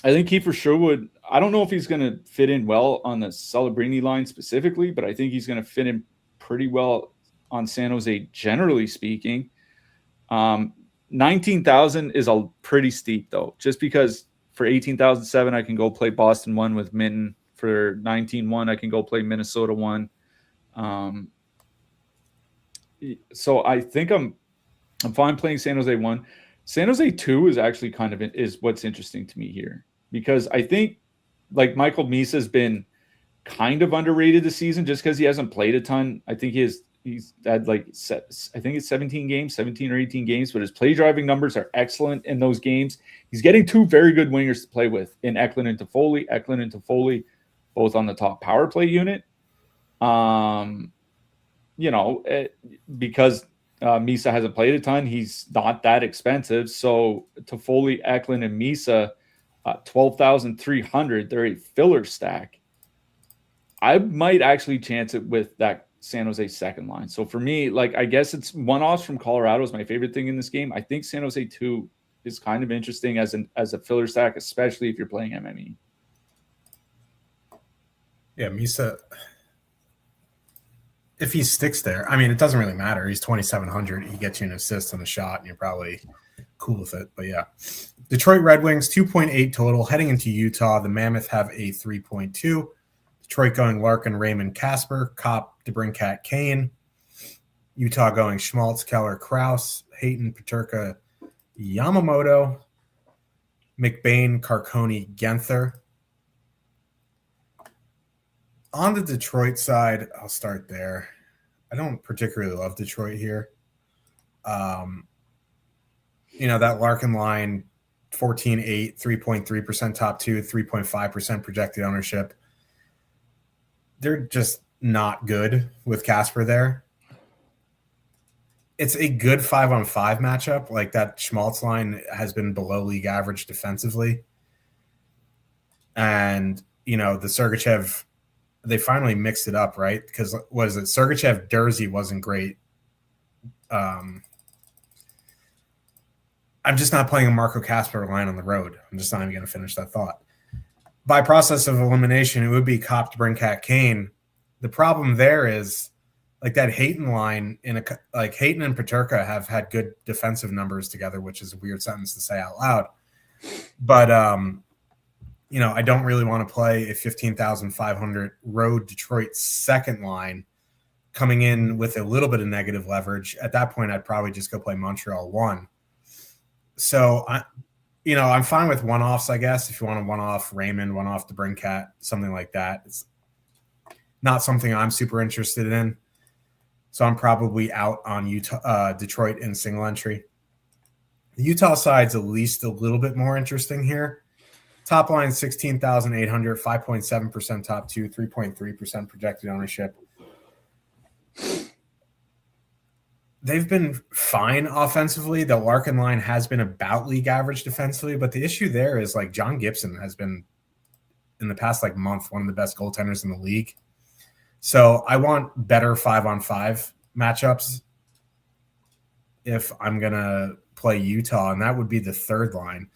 I think Kiefer Sherwood, I don't know if he's going to fit in well on the Celebrini line specifically, but I think he's going to fit in pretty well on San Jose, generally speaking. 19,000 is a pretty steep, though, just because for 18,007, I can go play Boston 1 with Minton. For 19,1, I can go play Minnesota 1. So I think I'm fine playing San Jose 1. San Jose 2 is actually is what's interesting to me here, because I think, like, Michael Misa has been kind of underrated this season just because he hasn't played a ton. I think he's had I think it's 17 or 18 games, but his play driving numbers are excellent in those games. He's getting 2 very good wingers to play with in Eklund and Toffoli. Eklund and Toffoli both on the top power play unit. You know, because Misa hasn't played a ton, he's not that expensive. So Toffoli, Eklund, and Misa, 12,300. They're a filler stack. I might actually chance it with that San Jose second line. So for me, like, I guess it's one-offs from Colorado is my favorite thing in this game. I think San Jose 2 is kind of interesting as a filler stack, especially if you're playing MME. Yeah, Misa, if he sticks there, I mean, it doesn't really matter. He's 2,700. He gets you an assist on a shot, and you're probably cool with it. But yeah, Detroit Red Wings, 2.8 total. Heading into Utah, the Mammoth have a 3.2. Detroit going Larkin, Raymond, Casper, Kopp, DeBrincat, Kane. Utah going Schmaltz, Keller, Krause, Hayton, Peterka, Yamamoto, McBain, Carconi, Genther. On the Detroit side, I'll start there. I don't particularly love Detroit here. You know, that Larkin line, 14.8, 3.3% top 2, 3.5% projected ownership. They're just not good with Casper there. It's a good 5-on-5 matchup. Like, that Schmaltz line has been below league average defensively. And, you know, the Sergachev, they finally mixed it up, right? Because was it Sergachev, Dursey wasn't great. I'm just not playing a Marco Casper line on the road. I'm just not even going to finish that thought. By process of elimination, it would be Kopp, DeBrincat, Kane. The problem there is, like, that Hayton line like Hayton and Peterka have had good defensive numbers together, which is a weird sentence to say out loud. But you know, I don't really want to play a 15,500 road Detroit second line coming in with a little bit of negative leverage. At that point, I'd probably just go play Montreal 1. So I'm fine with one-offs, I guess. If you want a one-off Raymond, one-off DeBrincat, something like that. It's not something I'm super interested in. So I'm probably out on Detroit in single entry. The Utah side's at least a little bit more interesting here. Top line 16,800, 5.7% top two, 3.3% projected ownership. They've been fine offensively. The Larkin line has been about league average defensively, but the issue there is like John Gibson has been in the past month one of the best goaltenders in the league. So I want better 5-on-5 matchups if I'm gonna play Utah, and that would be the third line.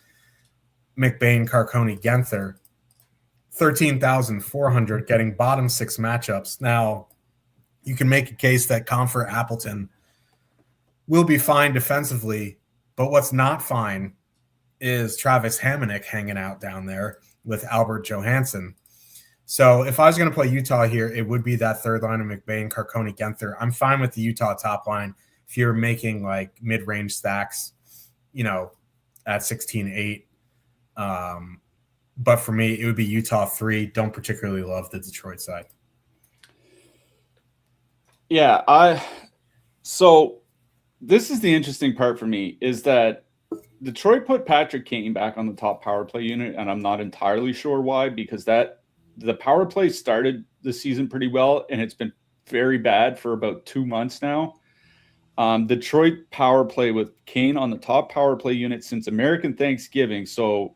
McBain, Carconi, Genther, 13,400, getting bottom six matchups. Now, you can make a case that Comfort Appleton will be fine defensively, but what's not fine is Travis Hamonic hanging out down there with Albert Johansson. So if I was going to play Utah here, it would be that third line of McBain, Carconi, Genther. I'm fine with the Utah top line if you're making mid-range stacks, at 16-8. But for me, it would be Utah 3. Don't particularly love the Detroit side. Yeah, so this is the interesting part for me is that Detroit put Patrick Kane back on the top power play unit, and I'm not entirely sure why, because the power play started the season pretty well, and it's been very bad for about 2 months now. Detroit power play with Kane on the top power play unit since American Thanksgiving. So,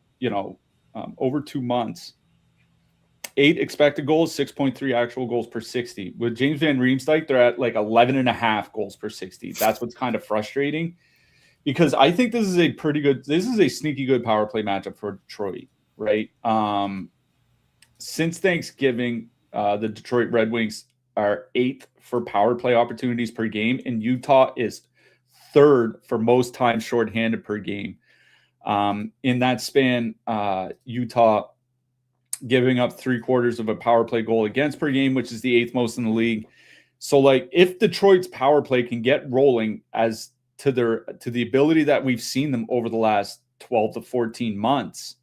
over 2 months, 8 expected goals, 6.3 actual goals per 60. With James Van Riemsdyk, they're at 11.5 goals per 60. That's what's kind of frustrating, because I think this is a sneaky good power play matchup for Detroit, right? Since Thanksgiving, the Detroit Red Wings are 8th for power play opportunities per game, and Utah is 3rd for most time shorthanded per game. In that span, Utah giving up 3/4 of a power play goal against per game, which is the 8th most in the league. So if Detroit's power play can get rolling as to the ability that we've seen them over the last 12 to 14 months,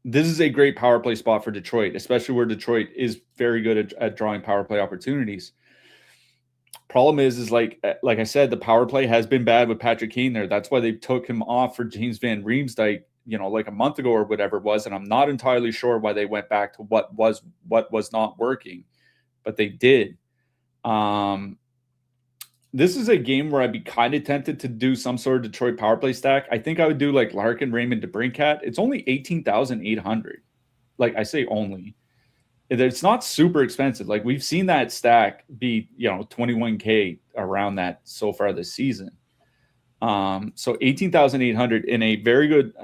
this is a great power play spot for Detroit, especially where Detroit is very good at drawing power play opportunities. Problem is like I said, the power play has been bad with Patrick Kane there. That's why they took him off for James Van Riemsdyk, a month ago or whatever it was. And I'm not entirely sure why they went back to what was not working, but they did. This is a game where I'd be kind of tempted to do some sort of Detroit power play stack. I think I would do Larkin, Raymond, DeBrincat. It's only 18,800. I say only. It's not super expensive. We've seen that stack be, 21K around that so far this season. So 18,800 in a very good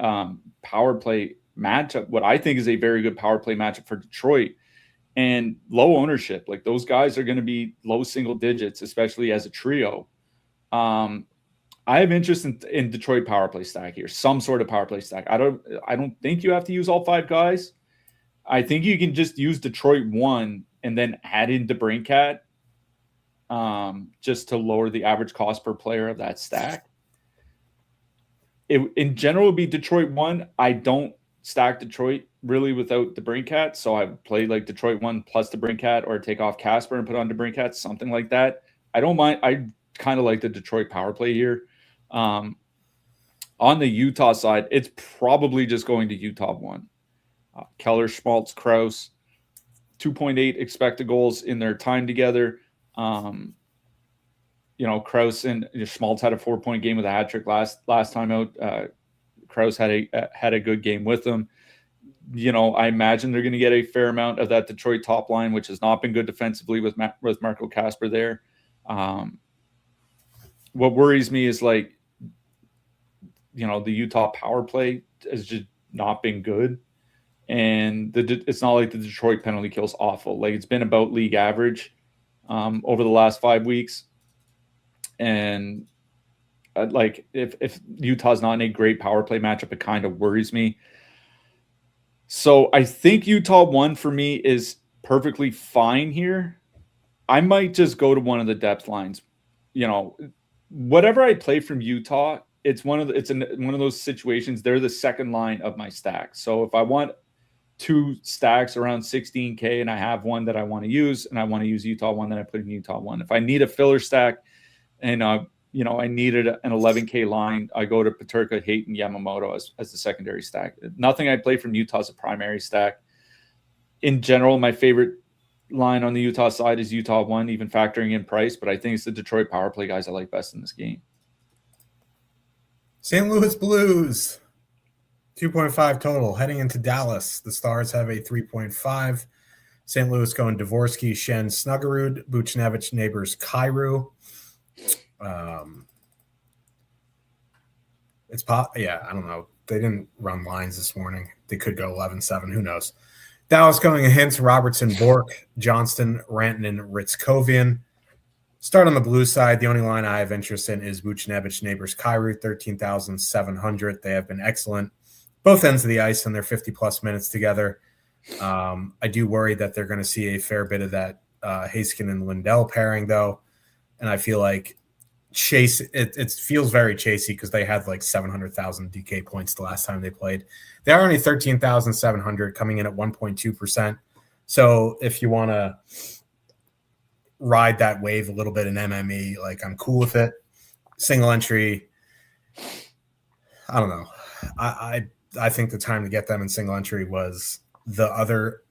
power play matchup. What I think is a very good power play matchup for Detroit. And low ownership, those guys are going to be low single digits, especially as a trio. I have interest in Detroit power play stack here, some sort of power play stack. I don't think you have to use all 5 guys. I think you can just use Detroit 1 and then add in DeBrincat, just to lower the average cost per player of that stack. In general, it would be Detroit 1. I don't stack Detroit really without DeBrincat, so I would play Detroit 1 plus DeBrincat, or take off Casper and put on DeBrincat, something like that. I don't mind. I kind of like the Detroit power play here. On the Utah side, it's probably just going to Utah 1. Keller, Schmaltz, Krause, 2.8 expected goals in their time together. Krause and Schmaltz had a 4-point game with a hat trick last time out. Krause had a good game with them. I imagine they're going to get a fair amount of that Detroit top line, which has not been good defensively with Marco Casper there. What worries me is the Utah power play has just not been good. And it's not like the Detroit penalty kill is awful. It's been about league average over the last 5 weeks. And if Utah's not in a great power play matchup, it kind of worries me. So I think Utah 1 for me is perfectly fine here. I might just go to one of the depth lines. Whatever I play from Utah, it's one of those situations. They're the second line of my stack. So if I want 2 stacks around 16K and I have one that I want to use, and I want to use Utah one, then I put in Utah one. If I need a filler stack and I needed an 11K line, I go to Peterka, Hayton, Yamamoto as the secondary stack. Nothing I play from Utah is a primary stack. In general, my favorite line on the Utah side is Utah one, even factoring in price, but I think it's the Detroit power play guys I like best in this game. St. Louis Blues, 2.5 total. Heading into Dallas, the Stars have a 3.5. St. Louis going Dvorsky, Schenn, Snuggerud, Buchnevich, Neighbors, Kyrou. I don't know. They didn't run lines this morning. They could go 11-7. Who knows? Dallas going a hint. Robertson, Bork, Johnston, Rantanen, Ritzkovian. Start on the blue side. The only line I have interest in is Buchnevich, Neighbors, Kyrou, 13,700. They have been excellent. Both ends of the ice in their 50-plus minutes together. I do worry that they're going to see a fair bit of that Haskin and Lindell pairing, though. And I feel like it feels very chasey because they had like 700,000 DK points the last time they played. They are only 13,700, coming in at 1.2%. So if you want to ride that wave a little bit in MME, like, I'm cool with it. Single entry, I don't know. I think the time to get them in single entry was the other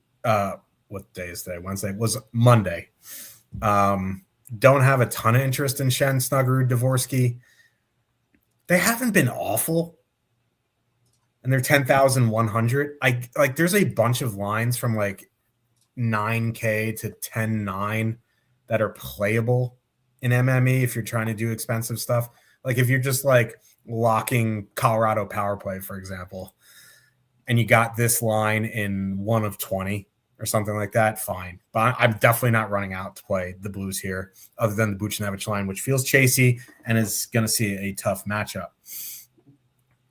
what day is today? Wednesday, was Monday. Don't have a ton of interest in Schenn, Snuggerud, Dvorsky. They haven't been awful, and they're 10,100. There's a bunch of lines from like 9K to 10.9 that are playable in MME if you're trying to do expensive stuff. Like if you're just like locking Colorado power play, for example, and you got this line in 1 of 20 or something like that, fine. But I'm definitely not running out to play the Blues here, other than the Buchnevich line, which feels chasey and is going to see a tough matchup.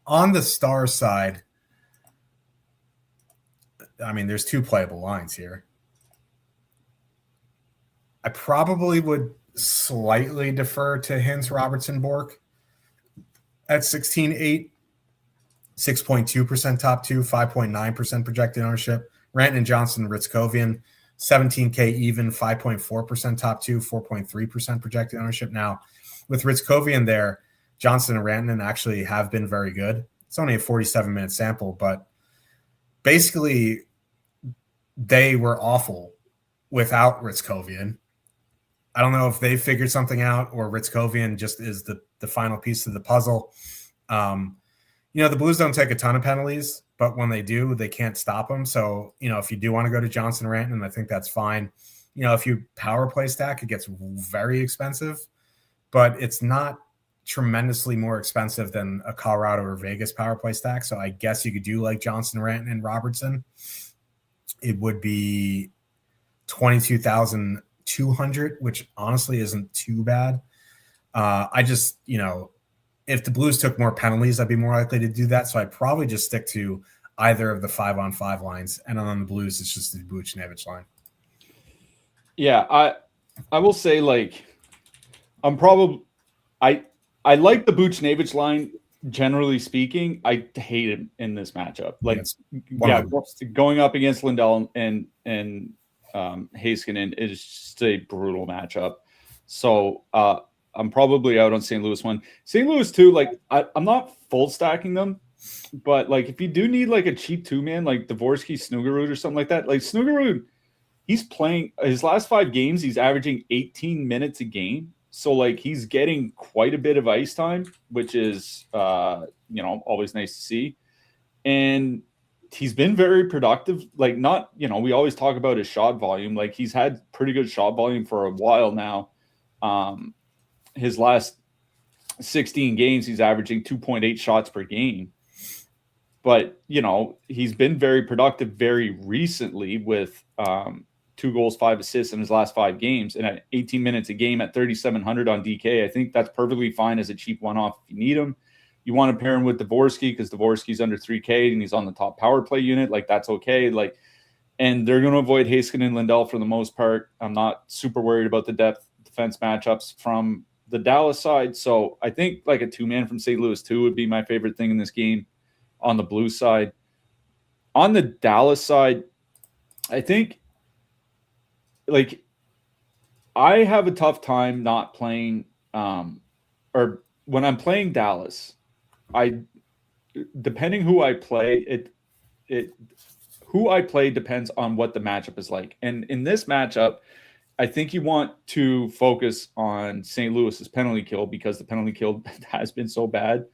On the Stars side, I mean, there's 2 playable lines here. I probably would slightly defer to Hintz, Robertson, Bork at 16.8, 6.2% top 2, 5.9% projected ownership. Rantanen, Johnson, Ritzkovian, 17K even, 5.4% top 2, 4.3% projected ownership. Now, with Ritzkovian there, Johnson and Rantanen actually have been very good. It's only a 47-minute sample, but basically they were awful without Ritzkovian. I don't know if they figured something out or Ritzkovian just is the final piece of the puzzle. The Blues don't take a ton of penalties, but when they do, they can't stop them. So, if you do want to go to Johnson Rantanen, I think that's fine. If you power play stack, it gets very expensive, but it's not tremendously more expensive than a Colorado or Vegas power play stack. So I guess you could do like Johnson, Rantanen, and Robertson. It would be 22,200, which honestly isn't too bad. If the Blues took more penalties, I'd be more likely to do that. So I'd probably just stick to either of the 5-on-5 lines. And on the Blues, it's just the Buchnevich line. Yeah, I will say, like, I like the Buchnevich line, generally speaking. I hate him in this matchup. Like, going up against Lindell and Heiskanen is just a brutal matchup. So I'm probably out on St. Louis one. St. Louis two, like, I'm not full stacking them, but like if you do need like a cheap 2-man, like Dvorsky, Snuggerud or something like that, like Snuggerud, he's playing his last 5 games, he's averaging 18 minutes a game. So like he's getting quite a bit of ice time, which is always nice to see. And he's been very productive. Like, not, we always talk about his shot volume. Like, he's had pretty good shot volume for a while now. His last 16 games, he's averaging 2.8 shots per game. But, he's been very productive very recently with 2 goals, 5 assists in his last 5 games. And at 18 minutes a game at 3,700 on DK, I think that's perfectly fine as a cheap one-off if you need him. You want to pair him with Dvorsky because Dvorsky's under 3K and he's on the top power play unit. Like, that's okay. Like, and they're going to avoid Haskin and Lindell for the most part. I'm not super worried about the depth defense matchups from the Dallas side. So I think like a 2-man from St. Louis too would be my favorite thing in this game on the Blues side. On the Dallas side, I think like I have a tough time not playing or when I'm playing Dallas, depending who I play, who I play depends on what the matchup is like. And in this matchup, I think you want to focus on St. Louis's penalty kill because the penalty kill has been so bad.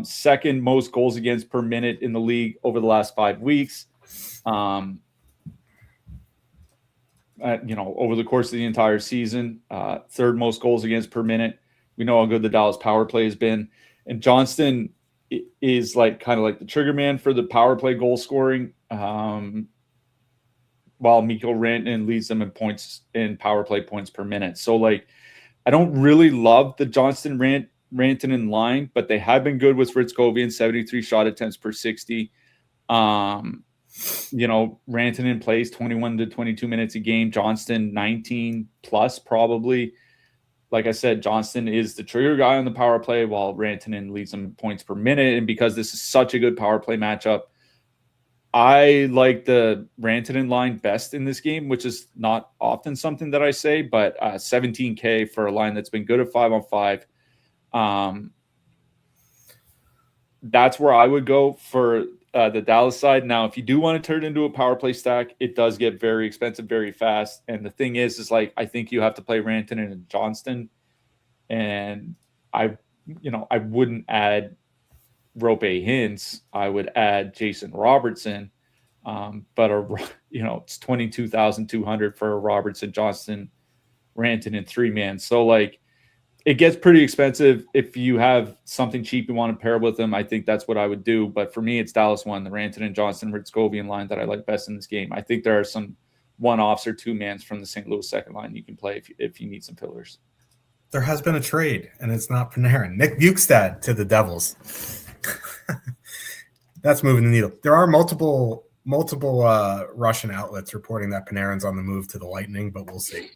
Second most goals against per minute in the league over the last 5 weeks. Over the course of the entire season, third most goals against per minute. We know how good the Dallas power play has been. And Johnston is like kind of like the trigger man for the power play goal scoring, while Mikko Rantanen leads them in points in power play points per minute. So like, I don't really love the Johnston Rantanen line, but they have been good with Ritzkovian, 73 shot attempts per 60. Rantanen plays 21 to 22 minutes a game. Johnston 19 plus probably. Like I said, Johnston is the trigger guy on the power play while Rantanen leads them in points per minute. And because this is such a good power play matchup, I like the Rantanen line best in this game, which is not often something that I say, but $17K for a line that's been good at 5-on-5. That's where I would go for the Dallas side. Now, if you do want to turn it into a power play stack, it does get very expensive very fast. And the thing is like, I think you have to play Rantanen and Johnston. And I wouldn't add Rope Hintz. I would add Jason Robertson. But it's 22,200 for a Robertson, Johnston, Rantanen 3-man. So like, it gets pretty expensive. If you have something cheap you want to pair with them, I think that's what I would do. But for me, it's Dallas 1, the Rantanen, Johnston, Ritzkovian line that I like best in this game. I think there are some one-offs or 2-mans from the St. Louis second line you can play if you need some fillers. There has been a trade, and it's not Panarin. Nick Bukestad to the Devils. That's moving the needle. There are multiple Russian outlets reporting that Panarin's on the move to the Lightning, but we'll see.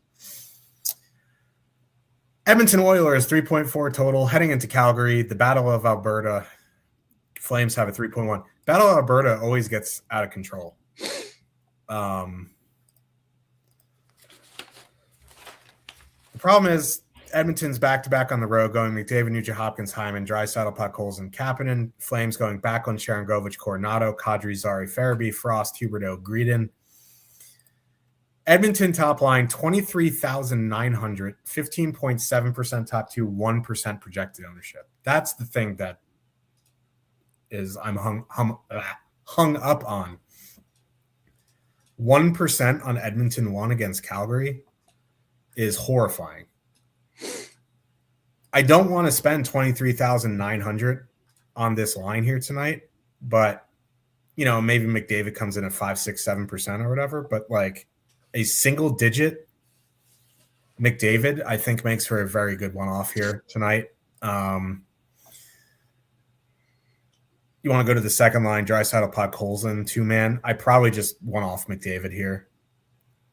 Edmonton Oilers 3.4 total heading into Calgary. The Battle of Alberta. Flames have a 3.1. Battle of Alberta always gets out of control. The problem is Edmonton's back-to-back on the road, going McDavid, Nugent Hopkins, Hyman, Draisaitl, Puck, and Kapanen. Flames going back on Sharangovich, Coronado, Kadri, Zari, Farabee, Frost, Huberdeau, Greedon. Edmonton top line, 23,900, 15.7% top two, 1% projected ownership. That's the thing that is I'm hung up on. 1% on Edmonton 1 against Calgary is horrifying. I don't want to spend 23,900 on this line here tonight, but maybe McDavid comes in at 5, 6, 7% or whatever, but like a single digit McDavid, I think makes for a very good one-off here tonight. You want to go to the second line, Draisaitl, Puck, 2-man. I probably just one-off McDavid here.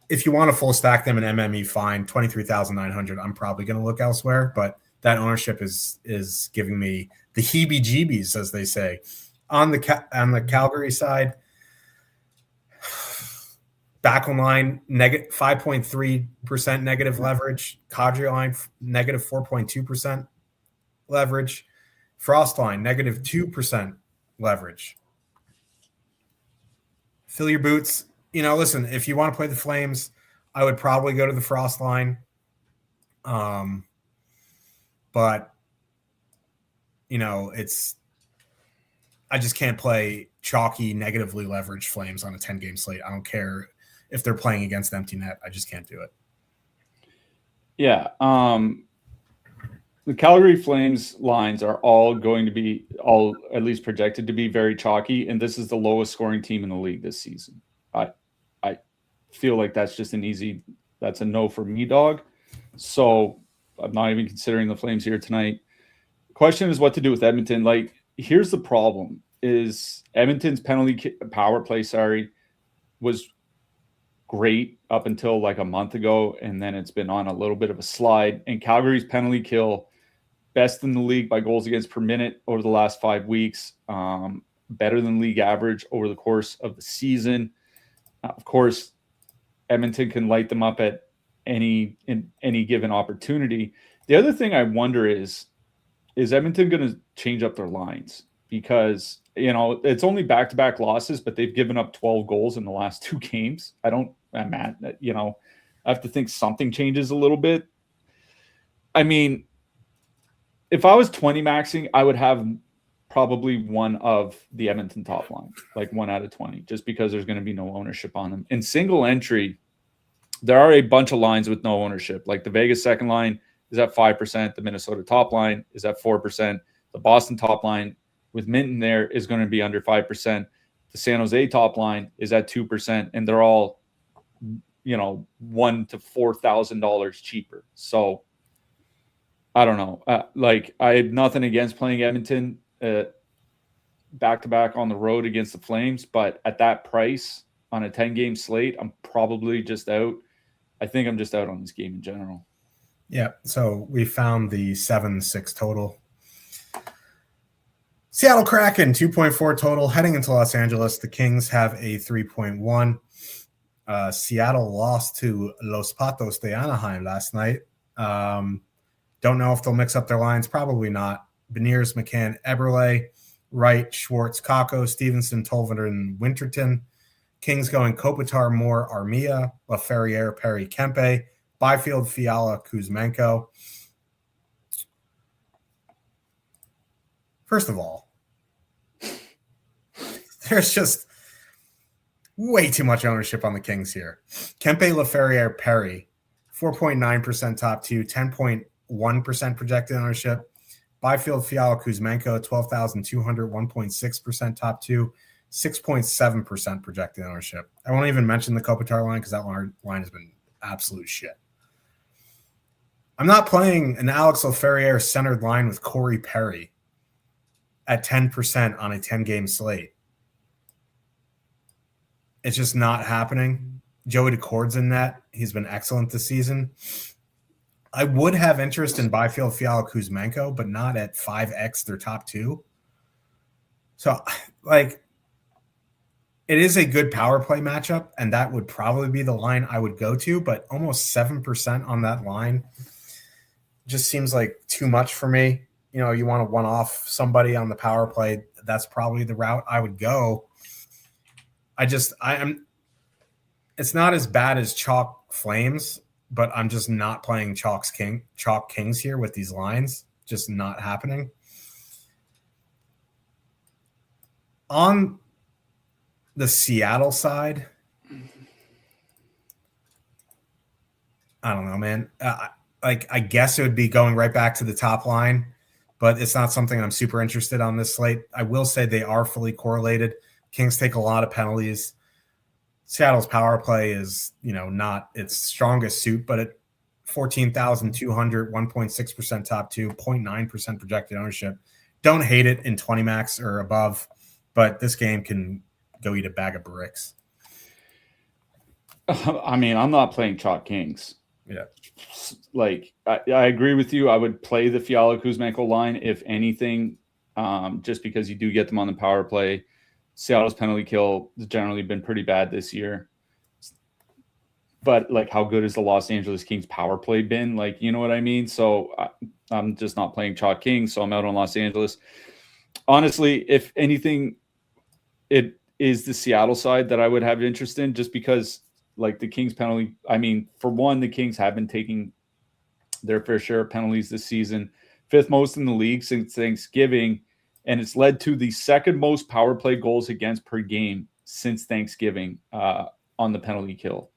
If you want to full stack them in MME, fine. 23,900. I'm probably going to look elsewhere, but that ownership is giving me the heebie-jeebies, as they say. On the Calgary side, back on line, negative 5.3% negative leverage. Kadri line, negative 4.2% leverage. Frost line, negative 2% leverage. Fill your boots. Listen, if you want to play the Flames, I would probably go to the Frost line. But I just can't play chalky, negatively leveraged Flames on a 10-game slate. I don't care if they're playing against empty net. I just can't do it. Yeah. The Calgary Flames lines are all going to be at least projected to be very chalky, and this is the lowest scoring team in the league this season. I feel like that's just that's a no for me, dog. So I'm not even considering the Flames here tonight. Question is what to do with Edmonton. Like, here's the problem: is Edmonton's power play was great up until like a month ago, and then it's been on a little bit of a slide. And Calgary's penalty kill, best in the league by goals against per minute over the last 5 weeks, better than league average over the course of the season. Of course, Edmonton can light them up at any given opportunity. The other thing I wonder is Edmonton going to change up their lines? Because, it's only back-to-back losses, but they've given up 12 goals in the last 2 games. I'm mad that, I have to think something changes a little bit. I mean, if I was 20 maxing, I would have probably one of the Edmonton top line, like 1 out of 20, just because there's going to be no ownership on them. In single entry, there are a bunch of lines with no ownership. Like the Vegas second line is at 5%. The Minnesota top line is at 4%. The Boston top line with Minton there is going to be under 5%. The San Jose top line is at 2%, and they're all, $1,000 to $4,000 cheaper. So I don't know. I have nothing against playing Edmonton back-to-back on the road against the Flames, but at that price on a 10-game slate, I'm probably just out. I think I'm just out on this game in general. Yeah, so we found the 7-6 total. Seattle Kraken, 2.4 total. Heading into Los Angeles, the Kings have a 3.1. Seattle lost to Los Patos de Anaheim last night. Don't know if they'll mix up their lines. Probably not. Beniers, McCann, Eberle, Wright, Schwartz, Kakko, Stevenson, Tolvanen, and Winterton. Kings going Kopitar, Moore, Armia, Laferriere, Perry, Kempe, Byfield, Fiala, Kuzmenko. First of all, there's just way too much ownership on the Kings here. Kempe, Laferriere, Perry, 4.9% top 2, 10.1% projected ownership. Byfield, Fiala, Kuzmenko, 12,200, 1.6% top 2, 6.7% projected ownership. I won't even mention the Kopitar line because that line has been absolute shit. I'm not playing an Alex Laferriere centered line with Corey Perry at 10% on a 10-game slate. It's just not happening. Joey DeCord's in net. He's been excellent this season. I would have interest in Byfield, Fiala, Kuzmenko, but not at 5x their top 2. So, it is a good power play matchup, and that would probably be the line I would go to, but almost 7% on that line just seems like too much for me. You want to one-off somebody on the power play, that's probably the route I would go. It's not as bad as Chalk Flames, but I'm just not playing Chalk Kings here with these lines. Just not happening. On the Seattle side, I don't know, man. I guess it would be going right back to the top line, but it's not something I'm super interested on this slate. I will say they are fully correlated. Kings take a lot of penalties. Seattle's power play is, not its strongest suit, but at 14,200, 1.6% top 2, 0.9% projected ownership. Don't hate it in 20 max or above, but this game can go eat a bag of bricks. I mean, I'm not playing Chalk Kings. Yeah. I agree with you. I would play the Fiala Kuzmenko line, if anything, just because you do get them on the power play. Seattle's penalty kill has generally been pretty bad this year. But, how good has the Los Angeles Kings power play been? You know what I mean? So I'm just not playing Chalk Kings, so I'm out on Los Angeles. Honestly, if anything, it is the Seattle side that I would have interest in, just because, the Kings penalty, for one, the Kings have been taking their fair share of penalties this season, 5th most in the league since Thanksgiving. And it's led to the 2nd most power play goals against per game since Thanksgiving on the penalty kill.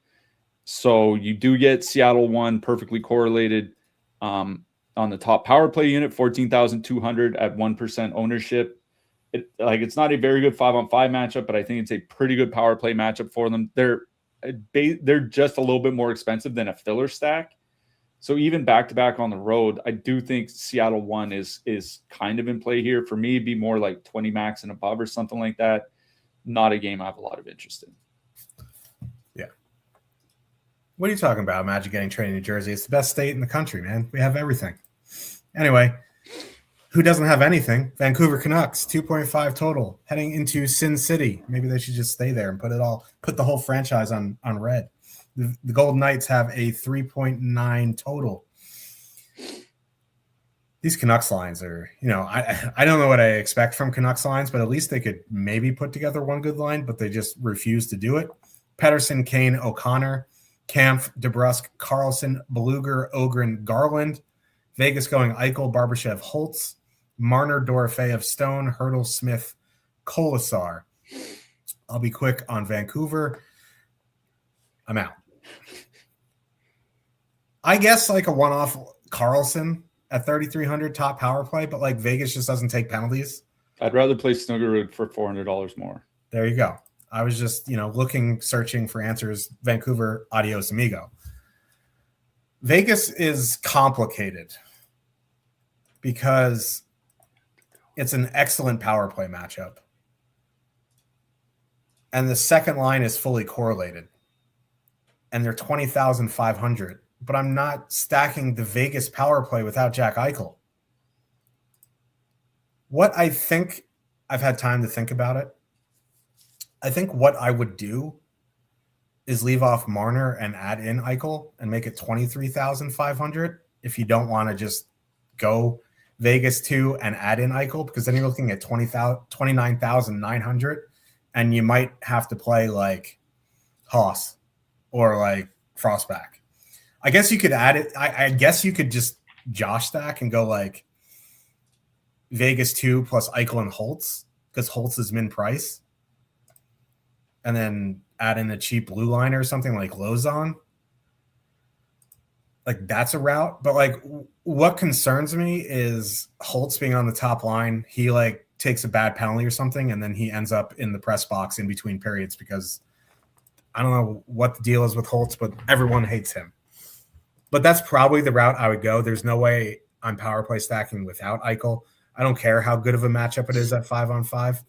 So you do get Seattle 1 perfectly correlated on the top power play unit, 14,200 at 1% ownership. It's not a very good 5-on-5 matchup, but I think it's a pretty good power play matchup for them. They're just a little bit more expensive than a filler stack. So even back-to-back on the road, I do think Seattle 1 is kind of in play here. For me, it'd be more like 20 max and above or something like that. Not a game I have a lot of interest in. Yeah. What are you talking about? Imagine getting traded in New Jersey. It's the best state in the country, man. We have everything. Anyway, who doesn't have anything? Vancouver Canucks, 2.5 total, heading into Sin City. Maybe they should just stay there and put the whole franchise on red. The Golden Knights have a 3.9 total. These Canucks lines are, I don't know what I expect from Canucks lines, but at least they could maybe put together one good line, but they just refuse to do it. Pettersson, Kane, O'Connor, Kampf, DeBrusk, Carlson, Beluga, Ogren, Garland. Vegas going Eichel, Barbashev, Holtz, Marner, Dorofeyev, Stone, Hurdle, Smith, Kolasar. I'll be quick on Vancouver. I'm out. I guess like a one-off Carlson at 3,300 top power play, but like Vegas just doesn't take penalties. I'd rather play Snuggerud for $400 more. There you go. I was just, searching for answers. Vancouver, adios, amigo. Vegas is complicated because it's an excellent power play matchup. And the second line is fully correlated. And they're 20,500. But I'm not stacking the Vegas power play without Jack Eichel. What I think, I've had time to think about it. I think what I would do is leave off Marner and add in Eichel and make it 23,500 if you don't want to just go Vegas 2 and add in Eichel, because then you're looking at 29,900 and you might have to play like Haas or like Frostback. I guess you could add it. I guess you could just Josh stack and go like Vegas 2 plus Eichel and Holtz, because Holtz is min price. And then add in a cheap blue liner or something like Lozon. Like that's a route. But like what concerns me is Holtz being on the top line. He like takes a bad penalty or something, and then he ends up in the press box in between periods, because I don't know what the deal is with Holtz, but everyone hates him. But that's probably the route I would go. There's no way I'm power play stacking without Eichel. I don't care how good of a matchup it is at 5-on-5.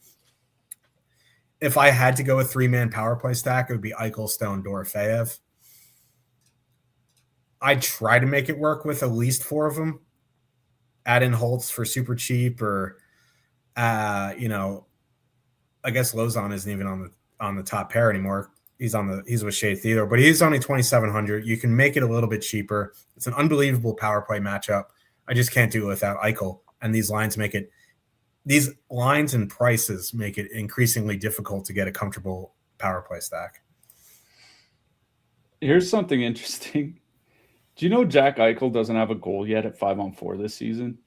If I had to go a 3-man power play stack, it would be Eichel, Stone, Dorofeyev. I'd try to make it work with at least 4 of them. Add in Holtz for super cheap, or I guess Lozon isn't even on the top pair anymore. He's with Shea Theodore, but he's only 2,700. You can make it a little bit cheaper. It's an unbelievable power play matchup. I just can't do it without Eichel, and these lines and prices make it increasingly difficult to get a comfortable power play stack. Here's something interesting. Do you know Jack Eichel doesn't have a goal yet at 5-on-4 this season?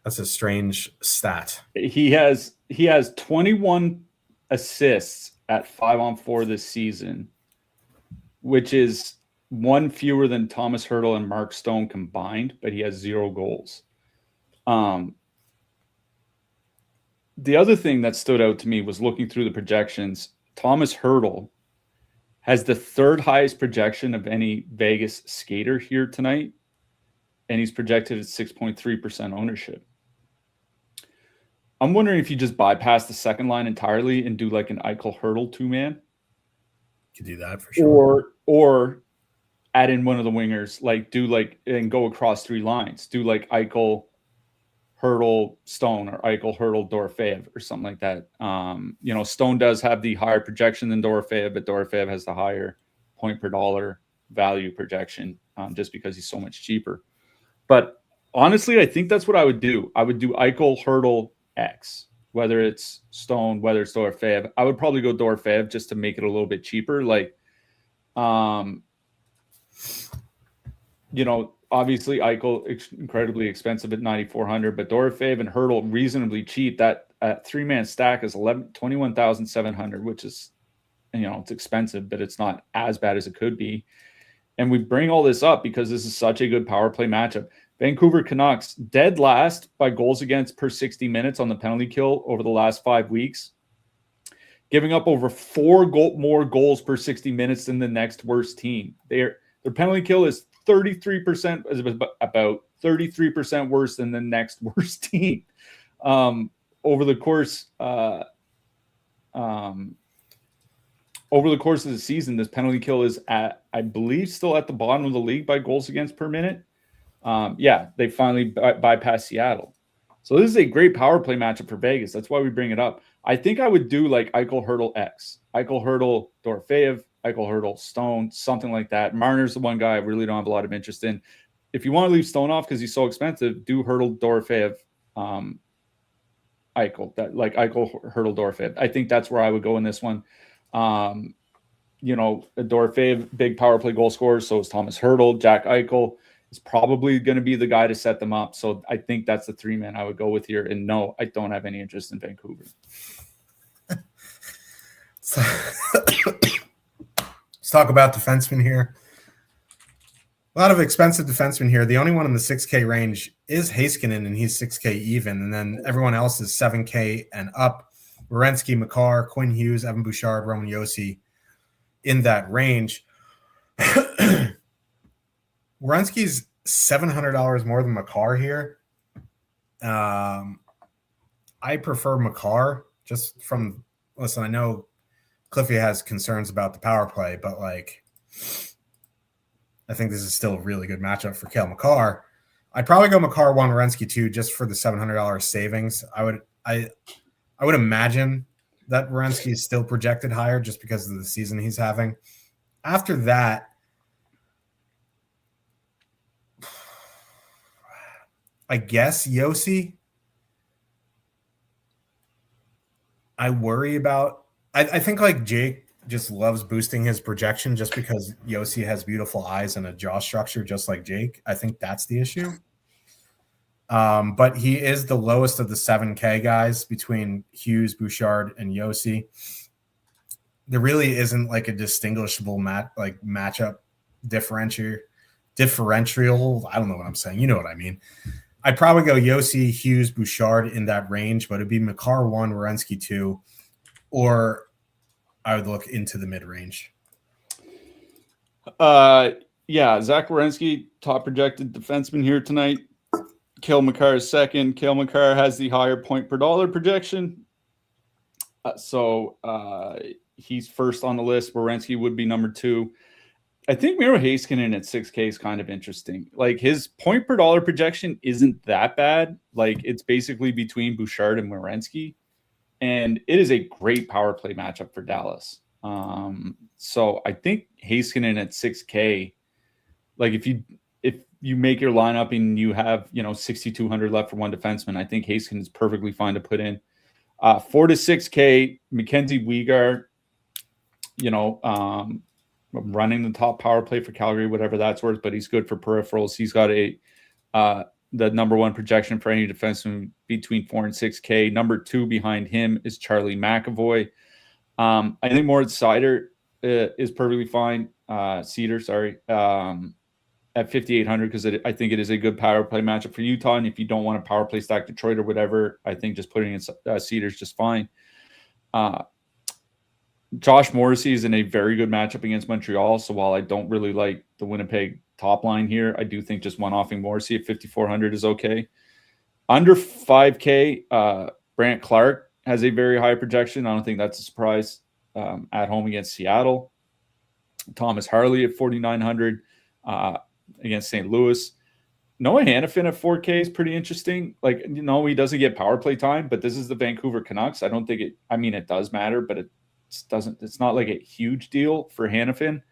That's a strange stat. He has 21 assists at 5-on-4 this season, which is one fewer than Thomas Hertl and Mark Stone combined, but he has 0 goals. The other thing that stood out to me was looking through the projections. Thomas Hertl has the 3rd highest projection of any Vegas skater here tonight, and he's projected at 6.3% ownership. I'm wondering if you just bypass the second line entirely and do like an Eichel Hertl 2-man. Could do that for sure. Or add in one of the wingers, and go across 3 lines. Do like Eichel Hertl Stone, or Eichel Hertl Dorofeyev, or something like that. Stone does have the higher projection than Dorofeyev, but Dorofeyev has the higher point per dollar value projection, just because he's so much cheaper. But honestly, I think that's what I would do. I would do Eichel Hertl X, whether it's Stone, whether it's Dorofeyev. I would probably go Dorofeyev just to make it a little bit cheaper. Obviously Eichel incredibly expensive at 9,400, but Dorofeyev and Hertl reasonably cheap. That 3-man stack is 21,700, which is, it's expensive, but it's not as bad as it could be. And we bring all this up because this is such a good power play matchup. Vancouver Canucks dead last by goals against per 60 minutes on the penalty kill over the last 5 weeks, giving up over 4 more goals per 60 minutes than the next worst team. Their penalty kill is 33%, about 33% worse than the next worst team. Over the course over the course of the season, this penalty kill is at, I believe, still at the bottom of the league by goals against per minute. They finally bypassed Seattle. So this is a great power play matchup for Vegas. That's why we bring it up. I think I would do like Eichel, Hurdle, X. Eichel, Hurdle, Dorofeev, Eichel, Hurdle, Stone, something like that. Marner's the one guy I really don't have a lot of interest in. If you want to leave Stone off because he's so expensive, do Hurdle, Dorofeev, Eichel. That like Eichel, Hurdle, Dorofeev. I think that's where I would go in this one. Dorofeev, big power play goal scorer. So is Thomas Hurdle. Jack Eichel is probably going to be the guy to set them up. So I think that's the 3-man I would go with here. And no, I don't have any interest in Vancouver. Let's talk about defensemen here. A lot of expensive defensemen here. The only one in the 6K range is Heiskanen, and he's 6K even. And then everyone else is 7K and up. Werenski, Makar, Quinn Hughes, Evan Bouchard, Roman Josi in that range. Werenski's $700 more than Makar here. I prefer Makar just from – listen, I know Cliffy has concerns about the power play, but like I think this is still a really good matchup for Cale Makar. I'd probably go Makar 1, Werenski 2 just for the $700 savings. I would imagine that Werenski is still projected higher just because of the season he's having. After that, I guess Josi. I worry about – I think like Jake just loves boosting his projection just because Josi has beautiful eyes and a jaw structure just like Jake. I think that's the issue. But he is the lowest of the 7K guys between Hughes, Bouchard, and Josi. There really isn't like a distinguishable matchup differential. I don't know what I'm saying. You know what I mean. I'd probably go Josi, Hughes, Bouchard in that range, but it'd be Makar 1, Werenski 2, or I would look into the mid-range. Zach Werenski, top projected defenseman here tonight. Cale Makar is second. Cale Makar has the higher point per dollar projection. So he's first on the list. Werenski would be number 2. I think Miro Heiskanen at 6K is kind of interesting. Like his point per dollar projection isn't that bad. Like it's basically between Bouchard and Werenski. And it is a great power play matchup for Dallas. So I think Heiskanen at 6K, like if you make your lineup and you have, 6,200 left for one defenseman, I think Heiskanen is perfectly fine to put in. 4 to 6K, Mackenzie Weegar, running the top power play for Calgary, whatever that's worth, but he's good for peripherals. He's got the number 1 projection for any defenseman between 4 and 6K. Number 2 behind him is Charlie McAvoy. I think Moritz Seider is perfectly fine. Cedar, sorry, at 5,800 because I think it is a good power play matchup for Utah. And if you don't want a power play stack Detroit or whatever, I think just putting in Cedar is just fine. Josh Morrissey is in a very good matchup against Montreal. So while I don't really like the Winnipeg top line here, I do think just one-offing Morrissey at 5,400 is okay. Under 5K, Brant Clark has a very high projection. I don't think that's a surprise at home against Seattle. Thomas Harley at 4,900 against St. Louis. Noah Hannafin at 4K is pretty interesting. Like, he doesn't get power play time, but this is the Vancouver Canucks. I don't think it does matter, but it's not like a huge deal for Hannafin.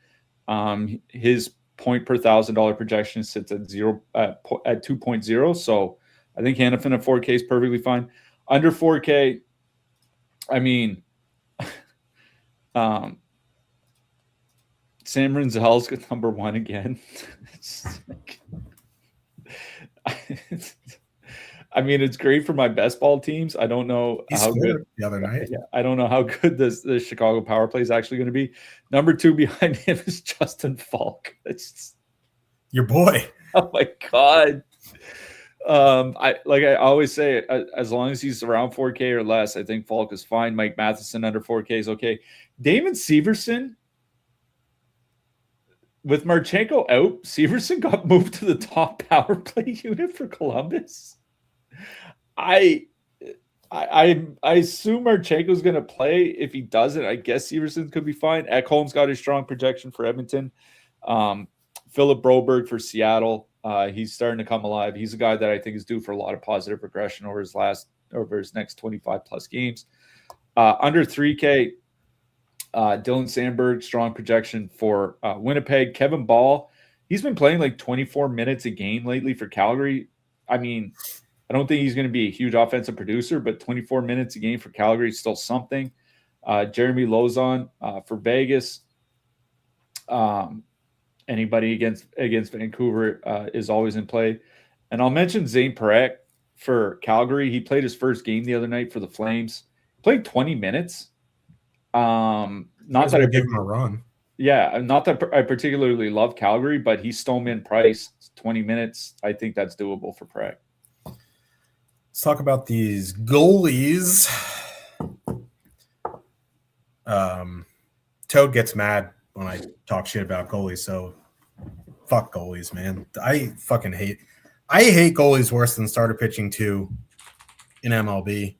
His point per $1,000 projection sits at 2.0. So I think Hannafin at 4K is perfectly fine. Under 4K, Sam Rinzel's got number 1 again. It's great for my best ball teams. I don't know how good the other night. Yeah, I don't know how good the Chicago power play is actually going to be. Number 2 behind him is Justin Falk. It's your boy. Oh my God. I always say, as long as he's around 4K or less, I think Falk is fine. Mike Matheson under 4K is okay. Damon Severson, with Marchenko out, Severson got moved to the top power play unit for Columbus. I I assume Marchenko's going to play. If he doesn't, I guess Severson could be fine. Ekholm's got a strong projection for Edmonton. Philip Broberg for Seattle. He's starting to come alive. He's a guy that I think is due for a lot of positive regression over his next 25 plus games. Under 3K, Dylan Sandberg, strong projection for Winnipeg. Kevin Ball, he's been playing like 24 minutes a game lately for Calgary. I mean, I don't think he's going to be a huge offensive producer, but 24 minutes a game for Calgary is still something. Jeremy Lauzon for Vegas. Anybody against Vancouver is always in play. And I'll mention Zane Parekh for Calgary. He played his first game the other night for the Flames. Played 20 minutes. Not that I give him a run. Yeah, not that I particularly love Calgary, but he's Stoneman price, 20 minutes. I think that's doable for Parekh. Let's talk about these goalies. Toad gets mad when I talk shit about goalies, so fuck goalies, man. I hate goalies worse than starter pitching too in MLB.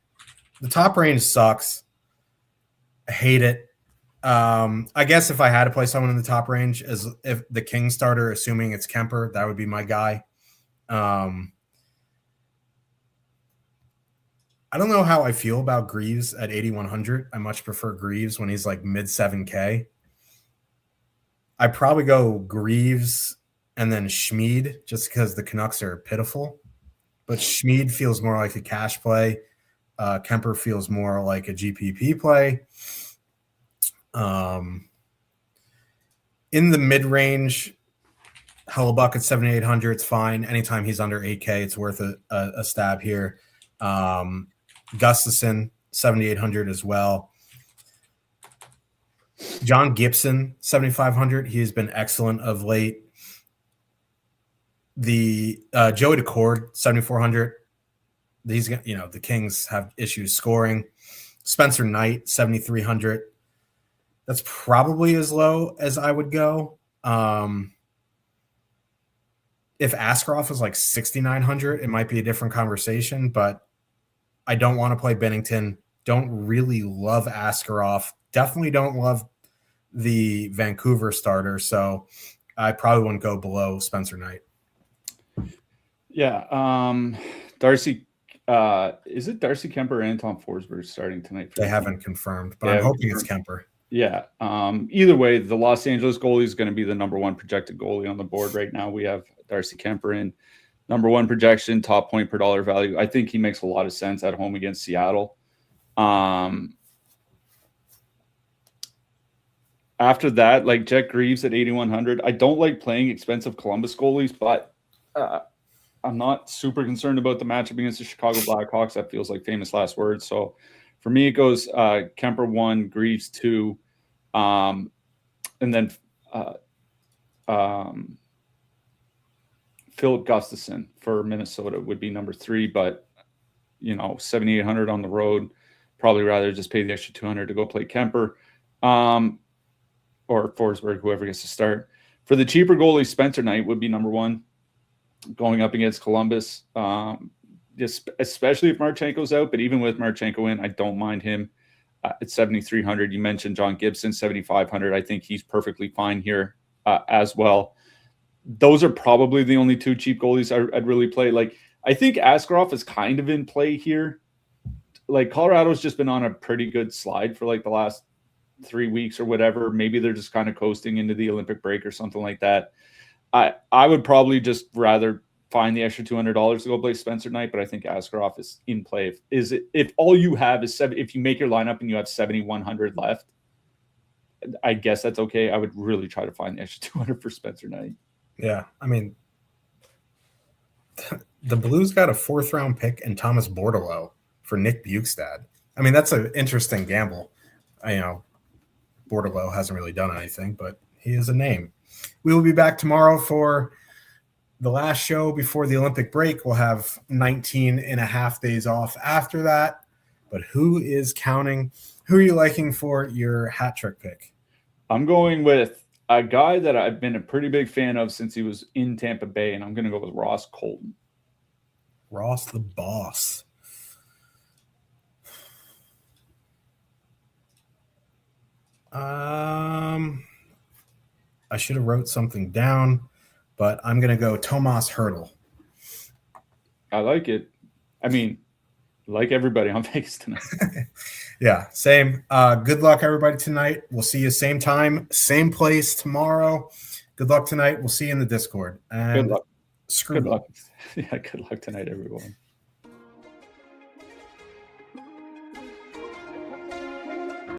The top range sucks. I hate it. I guess if I had to play someone in the top range, as if the King starter, assuming it's Kemper, that would be my guy. I don't know how I feel about Greaves at 8,100. I much prefer Greaves when he's like mid 7K. I'd probably go Greaves and then Schmid just because the Canucks are pitiful. But Schmid feels more like a cash play. Kemper feels more like a GPP play. In the mid-range, Hellebuck at 7,800, it's fine. Anytime he's under 8K, it's worth a stab here. Gustafson, 7,800 as well. John Gibson, 7,500. He's been excellent of late. The Joey Decord, 7,400. The Kings have issues scoring. Spencer Knight, 7,300. That's probably as low as I would go. If Askarov is like 6,900, it might be a different conversation, but I don't want to play Binnington. Don't really love Askarov. Definitely don't love the Vancouver starter, so I probably wouldn't go below Spencer Knight. Yeah. Darcy, is it Darcy Kemper and Tom Forsberg starting tonight? They haven't confirmed, but I'm hoping it's Kemper. Yeah. Either way, the Los Angeles goalie is going to be the number one projected goalie on the board right now. We have Darcy Kemper in number one projection, top point per dollar value. I think he makes a lot of sense at home against Seattle. After that, like Jet Greaves at 8,100. I don't like playing expensive Columbus goalies, but I'm not super concerned about the matchup against the Chicago Blackhawks. That feels like famous last words. So for me, it goes Kemper 1, Greaves 2, and then Philip Gustafson for Minnesota would be number 3. But 7,800 on the road, probably rather just pay the extra 200 to go play Kemper, or Forsberg, whoever gets to start. For the cheaper goalie, Spencer Knight would be number 1. Going up against Columbus, especially if Marchenko's out. But even with Marchenko in, I don't mind him at 7,300. You mentioned John Gibson, 7,500. I think he's perfectly fine here as well. Those are probably the only 2 cheap goalies I'd really play. Like, I think Askarov is kind of in play here. Like, Colorado's just been on a pretty good slide for like the last 3 weeks or whatever. Maybe they're just kind of coasting into the Olympic break or something like that. I would probably just rather find the extra $200 to go play Spencer Knight, but I think Askarov is in play. If all you have is if you make your lineup and you have 7,100 left, I guess that's okay. I would really try to find the extra 200 for Spencer Knight. Yeah, I mean, the Blues got a 4th round pick and Thomas Bordelot for Nick Bjugstad. I mean, that's an interesting gamble. Bordelot hasn't really done anything, but he is a name. We will be back tomorrow for the last show before the Olympic break. We'll have 19 and a half days off after that. But who is counting? Who are you liking for your hat trick pick? I'm going with a guy that I've been a pretty big fan of since he was in Tampa Bay, and I'm going to go with Ross Colton. Ross the boss. I should have wrote something down, but I'm going to go Tomas Hertl. I like it. I mean, like everybody on Vegas tonight. Yeah, same. Good luck, everybody, tonight. We'll see you same time, same place tomorrow. Good luck tonight. We'll see you in the Discord. And Good luck. Screw Good luck. Yeah, good luck tonight, everyone.